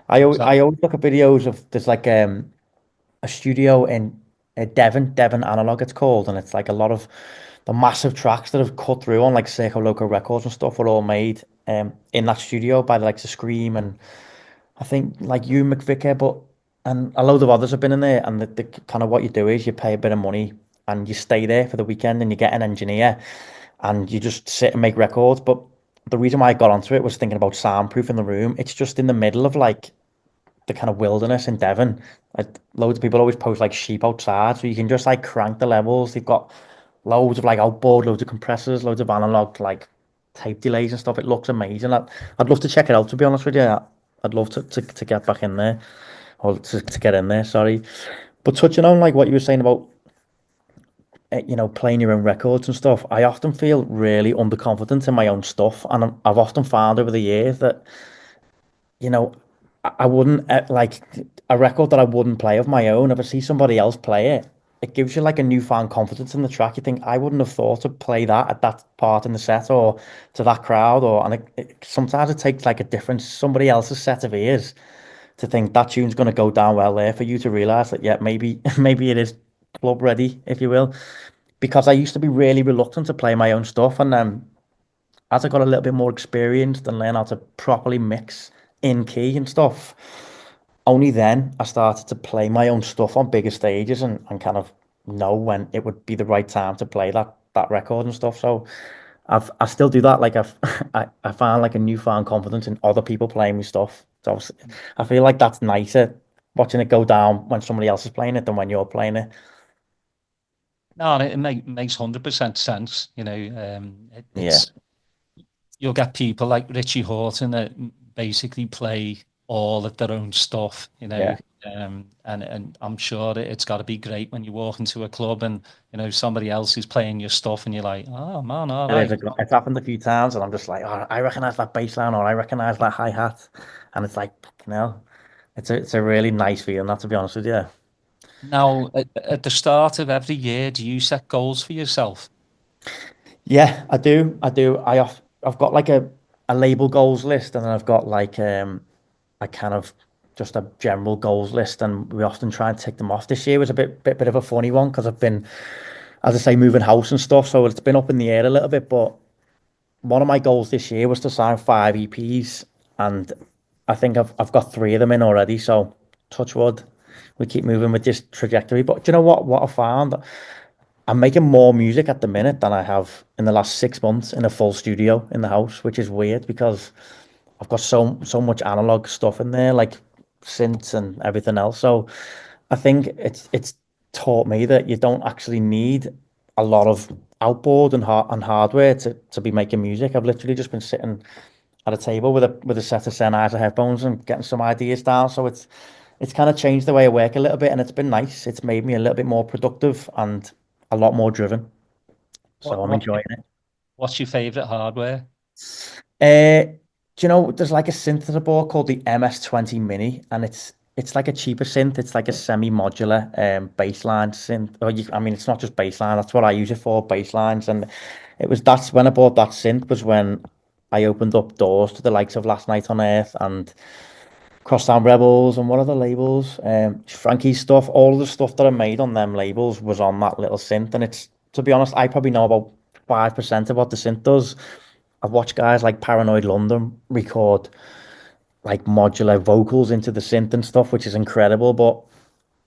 I Exactly. always look at videos of there's like a studio in Devon Analog it's called, and it's like a lot of the massive tracks that have cut through on like Circle Local Records and stuff were all made in that studio by the likes of Scream and I think like you McVicker, but and a load of others have been in there. And the kind of what you do is you pay a bit of money and you stay there for the weekend and you get an engineer and you just sit and make records. But the reason why I got onto it was thinking about soundproof in the room. It's just in the middle of like the kind of wilderness in Devon. Like loads of people always post like sheep outside, so you can just like crank the levels. They've got loads of like outboard, loads of compressors, loads of analog like tape delays and stuff. It looks amazing. I'd love to check it out. To be honest with you, I'd love to get back in there or to get in there. Sorry, but touching on like what you were saying about playing your own records and stuff, I often feel really underconfident in my own stuff, and I've often found over the years that you know, I wouldn't like a record that I wouldn't play of my own. If I see somebody else play it, it gives you like a newfound confidence in the track. You think I wouldn't have thought to play that at that part in the set or to that crowd, and sometimes it takes like a different somebody else's set of ears to think that tune's going to go down well there for you to realize that yeah maybe maybe it is club ready if you will. Because I used to be really reluctant to play my own stuff, and as I got a little bit more experienced and learned how to properly mix in key and stuff, only then I started to play my own stuff on bigger stages and kind of know when it would be the right time to play that record and stuff. So I still do that. Like I found like a newfound confidence in other people playing my stuff. So I feel like that's nicer watching it go down when somebody else is playing it than when you're playing it. No, and makes 100% sense. Yeah, It's you'll get people like Richie Houghton that basically play all of their own stuff, yeah. and I'm sure it's got to be great when you walk into a club and somebody else is playing your stuff and you're like, oh man, all It is right. it's happened a few times, and I'm just like, oh, I recognize that bass line, or I recognize that hi hat, and it's like, it's a really nice feeling. That to be honest with you. Now, at the start of every year, do you set goals for yourself? Yeah, I do. I've got like a label goals list, and then I've got like a kind of just a general goals list, and we often try and tick them off. This year was a bit of a funny one because I've been, as I say, moving house and stuff, so it's been up in the air a little bit. But one of my goals this year was to sign 5 EPs, and I think I've got 3 of them in already. So touch wood, we keep moving with this trajectory. But do you know what? What I found, I'm making more music at the minute than I have in the last 6 months in a full studio in the house, which is weird because I've got so much analog stuff in there, like synths and everything else. So I think it's taught me that you don't actually need a lot of outboard and hardware to be making music. I've literally just been sitting at a table with a set of Sennheiser headphones and getting some ideas down. So it's kind of changed the way I work a little bit, and it's been nice. It's made me a little bit more productive and a lot more driven. So What I'm what enjoying it. what's your favorite hardware? Do you know there's like a synth that I bought called the MS-20 Mini, and it's like a cheaper synth. It's like a semi-modular bassline synth. I mean, it's not just bassline. That's what I use it for, basslines. And that's when I bought that synth was when I opened up doors to the likes of Last Night on Earth and Crosstown Rebels and what other labels? Franky's stuff. All of the stuff that I made on them labels was on that little synth. And it's, to be honest, I probably know about 5% of what the synth does. I've watched guys like Paranoid London record like modular vocals into the synth and stuff, which is incredible. But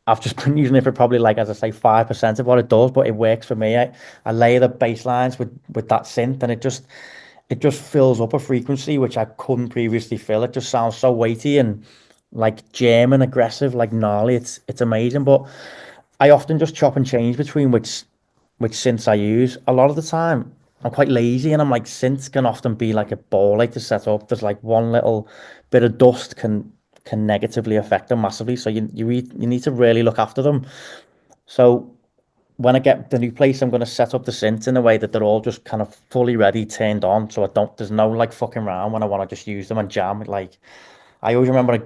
I've just been using it for probably like, as I say, 5% of what it does, but it works for me. I layer the bass lines with that synth, and it just fills up a frequency which I couldn't previously fill. It just sounds so weighty and like German aggressive, like gnarly. It's amazing. But I often just chop and change between which synths I use. A lot of the time, I'm quite lazy, and I'm like, synths can often be like a ball like to set up. There's like one little bit of dust can negatively affect them massively. So you need to really look after them. So when I get the new place, I'm going to set up the synths in a way that they're all just kind of fully ready, turned on. So there's no like fucking around when I want to just use them and jam. Like, I always remember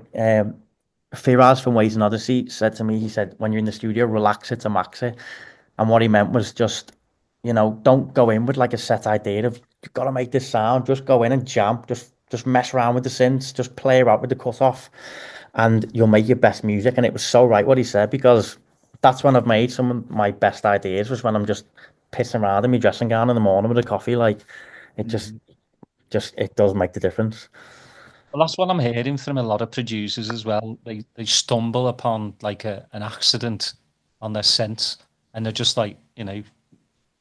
Firaz from Ways and Odyssey said to me, he said, when you're in the studio, relax it to max it. And what he meant was just, don't go in with like a set idea of, you've got to make this sound. Just go in and jam. Just mess around with the synths. Just play around with the cutoff, and you'll make your best music. And it was so right what he said, because that's when I've made some of my best ideas, was when I'm just pissing around in my dressing gown in the morning with a coffee. Like, it just it does make the difference. Well, that's what I'm hearing from a lot of producers as well. They stumble upon like an accident on their sense, and they're just like, Happy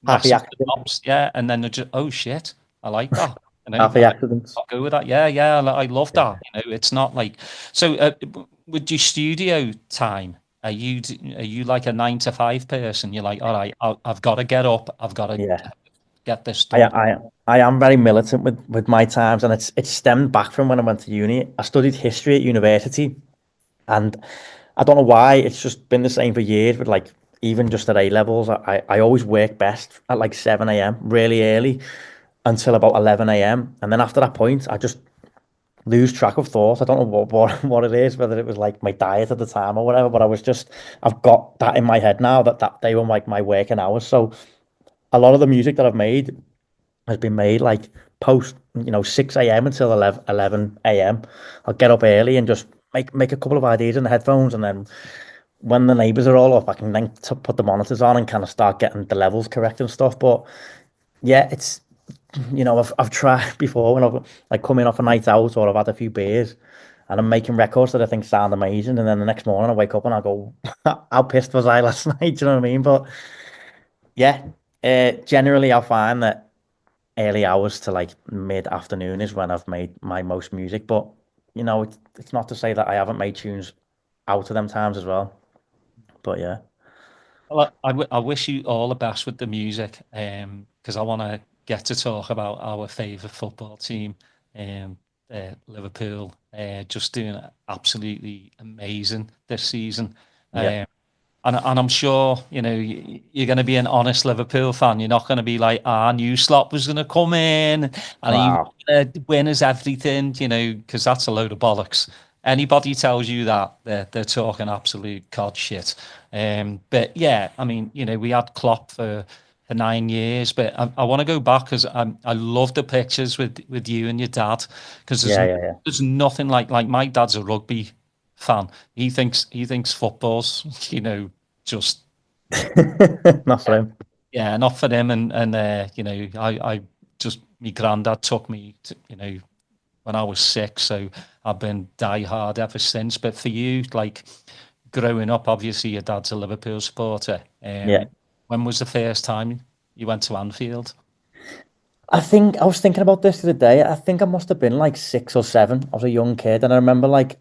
messing with the accident. knobs, yeah, and then they're just, oh shit, I like that. Happy accidents. I'll go with that. Yeah, yeah, I love that. It's not like so. With your studio time, are you like a 9 to 5 person? You're like, all right, I've got to get up. I've got to Yeah. get this I done. I I am very militant with my times, and it's stemmed back from when I went to uni. I studied history at university, and I don't know why, it's just been the same for years. But like, even just at A levels, I always work best at like 7 a.m. really early until about 11 a.m. And then after that point, I just lose track of thought. I don't know what it is, whether it was like my diet at the time or whatever. But I've got that in my head now, that they were like my working hours. So a lot of the music that I've made has been made like post, 6 a.m. until 11 a.m. I'll get up early and just make a couple of ideas in the headphones, and then when the neighbors are all up, I can then put the monitors on and kind of start getting the levels correct and stuff. But yeah, it's, I've tried before when I've like coming off a night out, or I've had a few beers, and I'm making records that I think sound amazing, and then the next morning I wake up and I go, how pissed was I last night? Do you know what I mean? But yeah, generally I'll find that early hours to like mid afternoon is when I've made my most music. But it's not to say that I haven't made tunes out of them times as well. But yeah, Well, I wish you all the best with the music, because I want to get to talk about our favourite football team, Liverpool, just doing absolutely amazing this season. yeah, Um, and I'm sure, you're going to be an honest Liverpool fan. You're not going to be like, new slot was going to come in and he was wow, going to win us everything, because that's a load of bollocks. Anybody tells you that, they're talking absolute cod shit. But yeah, I mean, we had Klopp for 9 years, but I want to go back because I love the pictures with you and your dad, because yeah, yeah, there's nothing like my dad's a rugby fan. He thinks football's, just yeah. Not for him. yeah, not for him. And I just my granddad took me to, when I was 6, so I've been die hard ever since. But for you, like growing up, obviously your dad's a Liverpool supporter. Yeah. When was the first time you went to Anfield? I think I was thinking about this the other day. I think I must have been like 6 or 7. I was a young kid, and I remember like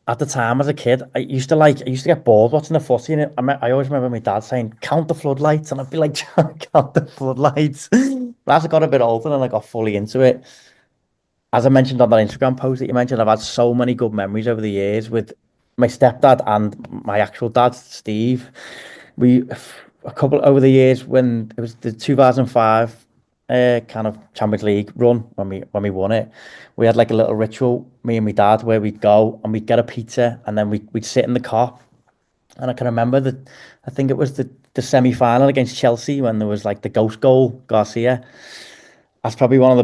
at the time as a kid, I used to get bored watching the footy, and I always remember my dad saying, "Count the floodlights," and I'd be like, "Count the floodlights." But as I got a bit older and I got fully into it, as I mentioned on that Instagram post that you mentioned, I've had so many good memories over the years with my stepdad and my actual dad, Steve. We a couple over the years, when it was the 2005 kind of Champions League run, when we won it, we had like a little ritual, me and my dad, where we'd go and we'd get a pizza, and then we'd sit in the car. And I can remember that, I think it was the semi-final against Chelsea, when there was like the ghost goal, Garcia. That's probably one of the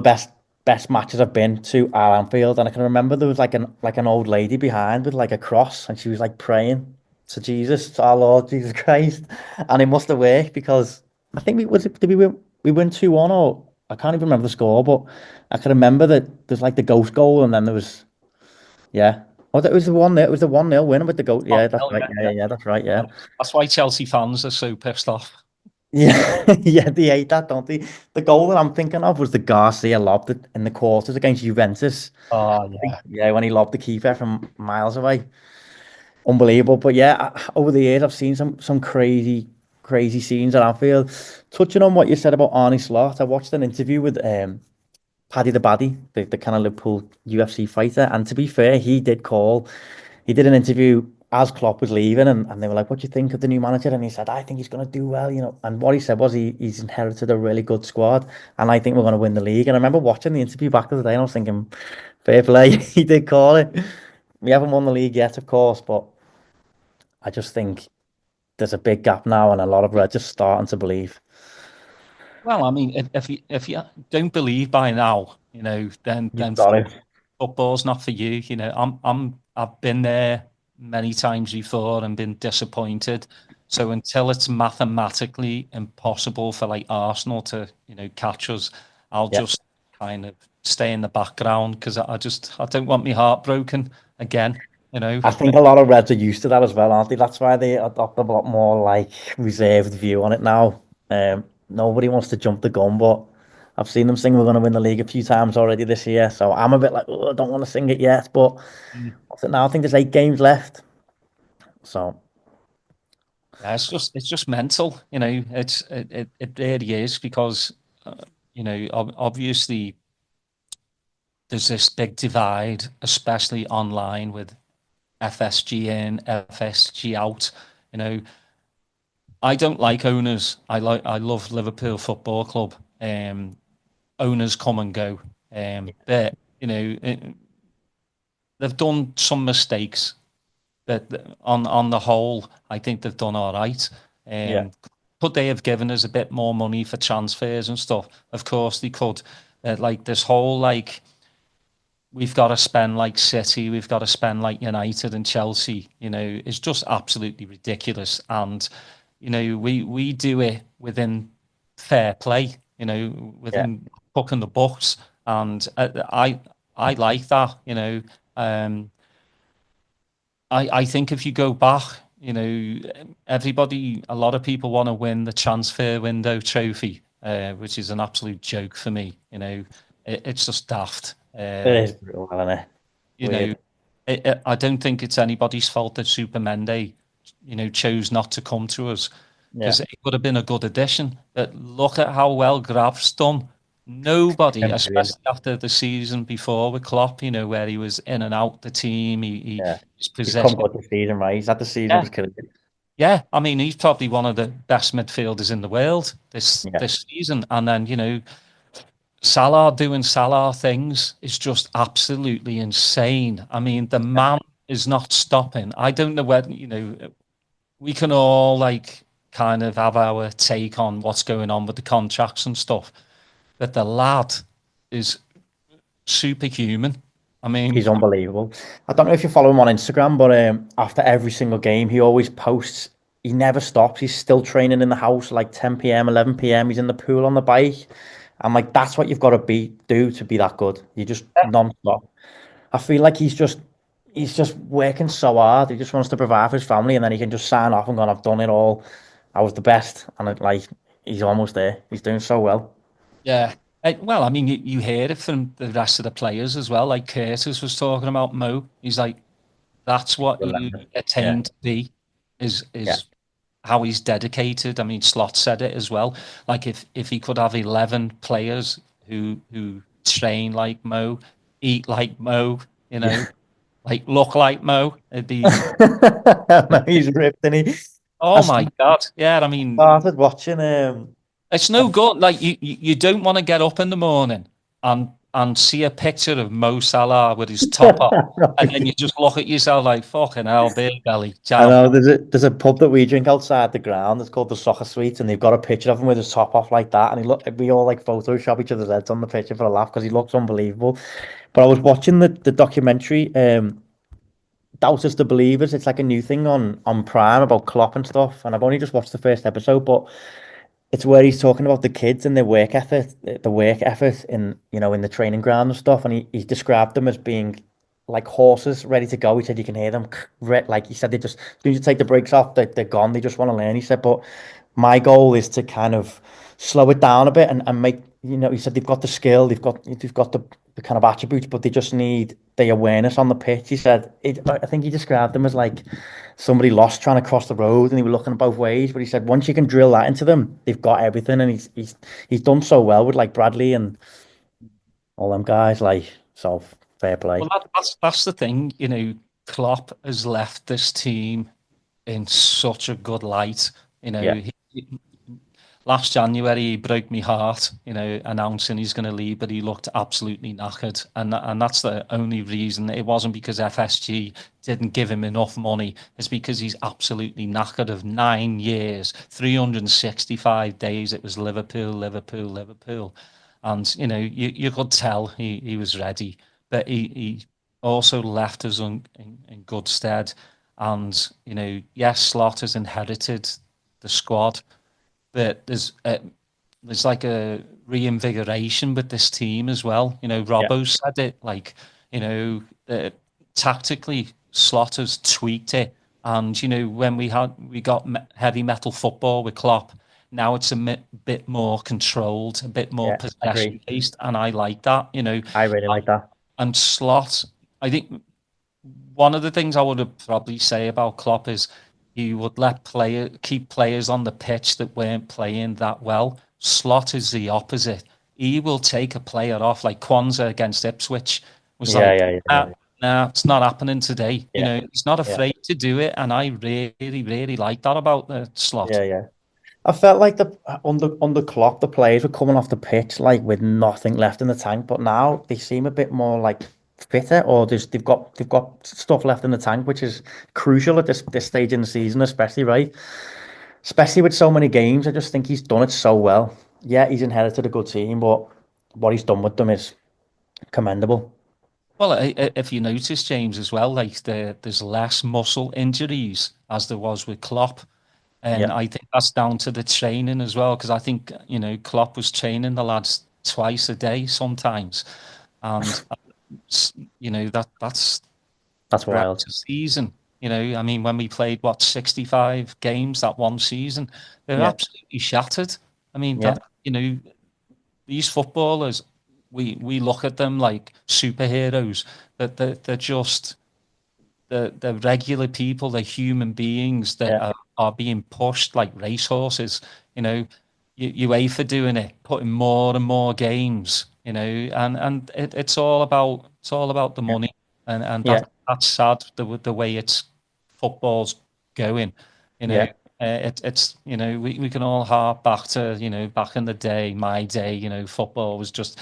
best matches I've been to at Anfield. And I can remember there was like an old lady behind with like a cross, and she was like praying to Jesus, to our Lord Jesus Christ. And it must have worked, because I think did we win 2-1, or I can't even remember the score, but I can remember that there's like the ghost goal, and then there was Yeah. Oh, that was the one. It was the 1-0 winner with the goal. Yeah, that's 1-0, right. Yeah, that's right. Yeah. That's why Chelsea fans are so pissed off. Yeah, yeah, they hate that, don't they? The goal that I'm thinking of was the Garcia lob that in the quarters against Juventus. Oh, I think, yeah. yeah, when he lobbed the keeper from miles away. Unbelievable. But yeah, over the years I've seen some crazy scenes at Anfield. Touching on what you said about Arnie Slot, I watched an interview with Paddy the Baddy, the kind of Liverpool UFC fighter, and to be fair, he did an interview as Klopp was leaving, and they were like, "What do you think of the new manager?" And he said, "I think he's going to do well, you know." And what he said was he's inherited a really good squad, and I think we're going to win the league. And I remember watching the interview back in the day, and I was thinking, fair play, he did call it. We haven't won the league yet, of course, but I just think there's a big gap now, and a lot of Reds just starting to believe. Well, I mean, if you don't believe by now, then You've got it. football's not for you. I've been there many times before and been disappointed. So until it's mathematically impossible for like Arsenal to, catch us, I'll Yeah. just kind of stay in the background because I don't want my heart broken again. I think a lot of Reds are used to that as well, aren't they? That's why they adopt a lot more like reserved view on it now. Nobody wants to jump the gun, but I've seen them sing we're going to win the league a few times already this year, so I'm a bit like, oh, I don't want to sing it yet. But what's it now? I think there's 8 games left, so Yeah, it's just mental. It really is because obviously there's this big divide, especially online with FSG in, FSG out. You know, I don't like owners. I love Liverpool Football Club. Owners come and go. But they've done some mistakes. But on the whole, I think they've done all right. yeah, Could they have given us a bit more money for transfers and stuff? Of course they could. Like this whole like we've got to spend like City, we've got to spend like United and Chelsea. It's just absolutely ridiculous. And we do it within fair play. yeah. Within booking the books, and I like that. Um, I think if you go back, a lot of people want to win the transfer window trophy, which is an absolute joke for me. It's just daft. It is brutal, isn't it? You know, Weird. I don't think it's anybody's fault that Supermende, chose not to come to us Yeah, because it would have been a good addition. But look at how well Graf's done. Nobody, brilliant. especially after the season before with Klopp, where he was in and out the team, Yeah, his he's come possession. good this season, right? He's had the season Yeah, was killing it. yeah. I mean, he's probably one of the best midfielders in the world Yeah, this season. And then, Salah doing Salah things is just absolutely insane. I mean, the man is not stopping. I don't know whether, we can all like kind of have our take on what's going on with the contracts and stuff, but the lad is superhuman. I mean, he's unbelievable. I don't know if you follow him on Instagram, but after every single game, he always posts. He never stops. He's still training in the house like 10 p.m., 11 p.m. He's in the pool on the bike. I'm like, that's what you've got to do to be that good. You just non-stop. I feel like he's just working so hard. He just wants to provide for his family, and then he can just sign off and go, "I've done it all. I was the best." And he's almost there. He's doing so well. yeah. Well, I mean, you hear it from the rest of the players as well. Like Curtis was talking about Mo. He's like, that's what you Relentless. Yeah, attain to be, is yeah. how he's dedicated. I mean, Slot said it as well. Like if he could have 11 players who train like Mo, eat like Mo, like look like Mo, it'd be He's ripped, and he. I oh my God. Yeah, I mean, started watching. it's no good. Like you don't want to get up in the morning and see a picture of Mo Salah with his top off, and then you just look at yourself like fucking hell, big belly. I Jam. know there's a pub that we drink outside the ground. It's called the Soccer Suite, and they've got a picture of him with his top off like that. And we all like Photoshop each other's heads on the picture for a laugh because he looks unbelievable. But I was watching the documentary, Doubters to Believers. It's like a new thing on Prime about Klopp and stuff. And I've only just watched the first episode, but it's where he's talking about the kids and their work ethic, the work effort in in the training ground and stuff. And he described them as being like horses ready to go. He said you can hear them, like he said, they just, as soon as you take the brakes off, they're gone. They just want to learn. He said, but my goal is to kind of slow it down a bit and make, he said they've got the skill, they've got the kind of attributes, but they just need the awareness on the pitch. He said, I think he described them as like somebody lost trying to cross the road and he was looking both ways. But he said once you can drill that into them, they've got everything. And he's done so well with like Bradley and all them guys. Like, so fair play. Well, that's the thing. Klopp has left this team in such a good light. Yeah. Last January he broke my heart, announcing he's going to leave, but he looked absolutely knackered, and that's the only reason. It wasn't because FSG didn't give him enough money. It's because he's absolutely knackered of 9 years, 365 days. It was Liverpool, Liverpool, Liverpool, and you could tell he was ready, but he also left us in good stead. And yes, Slot has inherited the squad, but there's like a reinvigoration with this team as well. Robbo said it, like, tactically, Slot has tweaked it. And, when we got heavy metal football with Klopp, now it's a bit more controlled, a bit more possession based. And I like that, I really like that. And Slot, I think one of the things I would probably say about Klopp is he would keep players on the pitch that weren't playing that well. Slot is the opposite. He will take a player off, like Kwanzaa against Ipswich was nah, it's not happening today. He's not afraid to do it, and I really, really like that about the Slot. Yeah. I felt like on the clock, the players were coming off the pitch like with nothing left in the tank, but now they seem a bit more like fitter, or they've got stuff left in the tank, which is crucial at this stage in the season, especially with so many games. I just think he's done it so well. Yeah, he's inherited a good team, but what he's done with them is commendable. Well, if you notice, James, as well, like there's less muscle injuries as there was with Klopp. And I think that's down to the training as well, because I think, Klopp was training the lads twice a day sometimes. And, that's wild. A season. I mean, when we played, 65 games that one season, they're absolutely shattered. I mean, these footballers, we look at them like superheroes, but they're just the regular people, the human beings that are being pushed like racehorses. UEFA doing it, putting more and more games. And it's all about the money, and that's sad the way football's going. It's we can all harp back to back in the day, my day. Football was just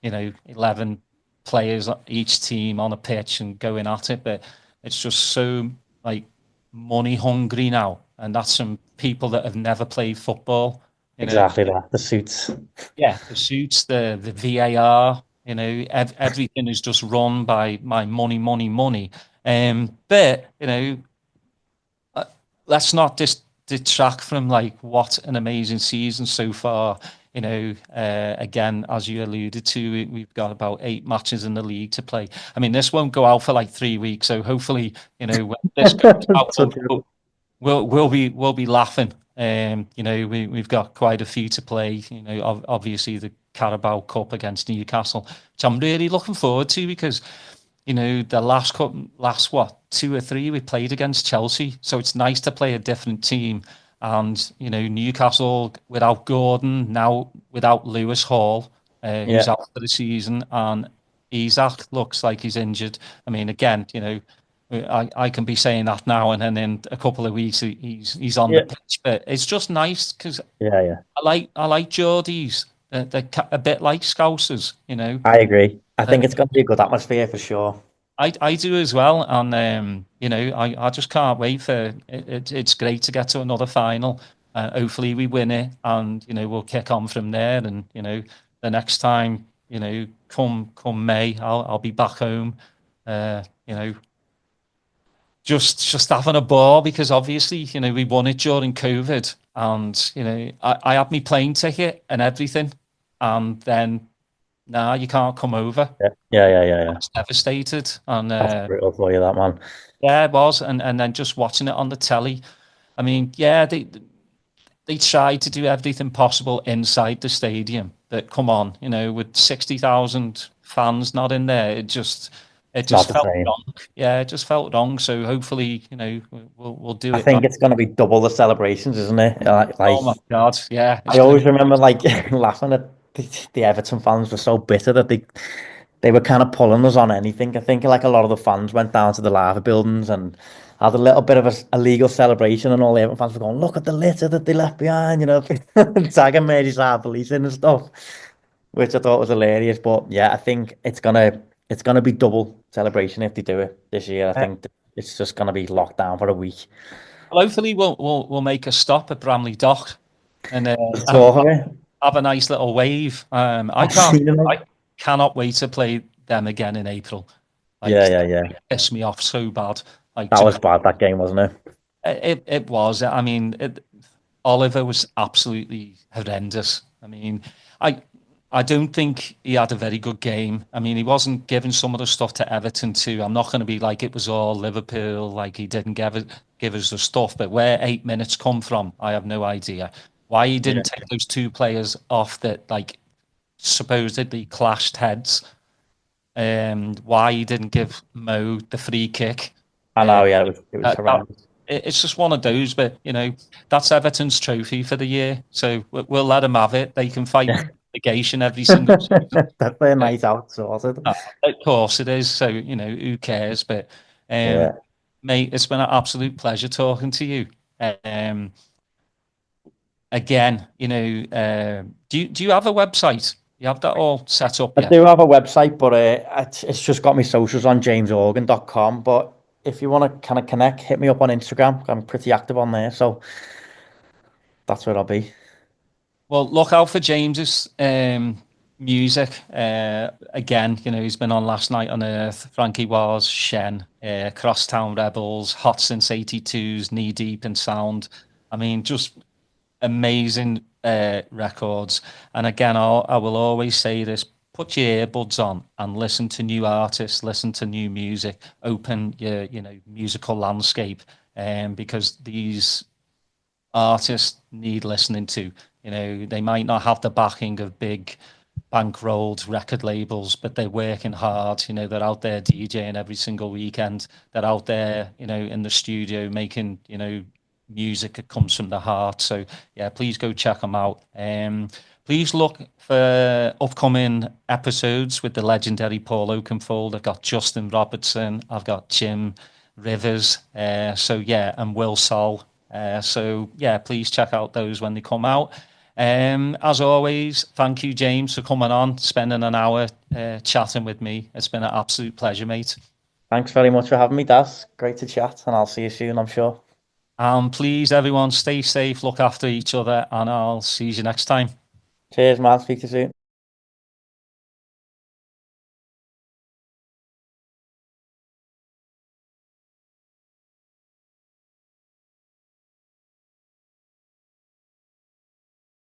11 players each team on a pitch and going at it, but it's just so like money hungry now, and that's some people that have never played football. Exactly that. The suits. Yeah, the suits, the VAR. Everything is just run by my money, money, money. But let's not just detract from like what an amazing season so far. Again, as you alluded to, we've got about 8 matches in the league to play. I mean, this won't go out for like 3 weeks, so hopefully, when this goes out, we'll be laughing. We've got quite a few to play. Obviously the Carabao Cup against Newcastle, which I'm really looking forward to, because the last 2 or 3 we played against Chelsea, so it's nice to play a different team. And Newcastle without Gordon, now without Lewis Hall, who's out for the season, and Isak looks like he's injured. I mean, again, I can be saying that now, and then in a couple of weeks he's on the pitch. But it's just nice because I like Geordies. They're a bit like Scousers, I agree. I think it's going to be a good atmosphere for sure. I do as well, and I just can't wait for it. It's great to get to another final. Hopefully we win it, and we'll kick on from there. And the next time, come May, I'll be back home. Just having a ball, because obviously we won it during COVID, and I had my plane ticket and everything, and then nah, you can't come over. Yeah. I was devastated. And That's brutal for you, that man. yeah, it was. And then just watching it on the telly. I mean, yeah, they tried to do everything possible inside the stadium. But come on, with 60,000 fans not in there, it It's not just the felt same. wrong. Yeah, it just felt wrong. So hopefully, we'll do I it right. think it's going to be double the celebrations, isn't it? Like Oh my God, yeah, I it's gonna always be. remember like laughing at the Everton fans were so bitter that they were kind of pulling us on anything. I think like a lot of the fans went down to the lava buildings and had a little bit of a legal celebration, and all the Everton fans were going, "Look at the litter that they left behind," tagging Merseyside police in and stuff, which I thought was hilarious. But yeah, I think it's gonna be double celebration if they do it this year. I think it's just gonna be locked down for a week. Well, hopefully, we'll make a stop at Bramley Dock and Let's talk of it. have a nice little wave. I've seen it. I cannot wait to play them again in April. Like, Yeah. it pissed me off so bad. Like, That was bad, that game, wasn't it? it was. I mean, Oliver was absolutely horrendous. I mean, I I don't think he had a very good game. I mean, he wasn't giving some of the stuff to Everton too. I'm not going to be like it was all Liverpool, like he didn't give us the stuff. But where 8 minutes come from, I have no idea. Why he Yeah. didn't take those two players off that like supposedly clashed heads. Why he didn't give Mo the free kick. I Uh, know, yeah, it was that horrendous. it's just one of those, but that's Everton's trophy for the year, so we'll let them have it. They can fight Yeah. relegation every single season. That's a Uh, night out sorted. of course it is. So who cares? But um, Yeah. mate, it's been an absolute pleasure talking to you. Um, Again, do you have a website? You have that all set up I yet? do have a website, but it's just got my socials on jamesorgan.com. But if you want to kind of connect, hit me up on Instagram. I'm pretty active on there, so that's where I'll be. Well, look out for James's music. Again, he's been on Last Night on Earth, Franky was, Shen, Crosstown Rebels, Hot Since 82's Knee Deep in Sound. I mean, just amazing records. And again, I will always say this: put your earbuds on and listen to new artists, listen to new music, open your musical landscape, because these artists need listening to. They might not have the backing of big bankrolled record labels, but they're working hard. They're out there DJing every single weekend. They're out there, in the studio making, music that comes from the heart. So yeah, please go check them out. Please look for upcoming episodes with the legendary Paul Oakenfold. I've got Justin Robertson. I've got Jim Rivers. So yeah, and Will Sol. So yeah, please check out those when they come out. As always, thank you, James, for coming on, spending an hour chatting with me. It's been an absolute pleasure, mate. Thanks very much for having me, Daz. Great to chat, and I'll see you soon, I'm sure. Please, everyone, stay safe, look after each other, and I'll see you next time. Cheers, man. Speak to you soon.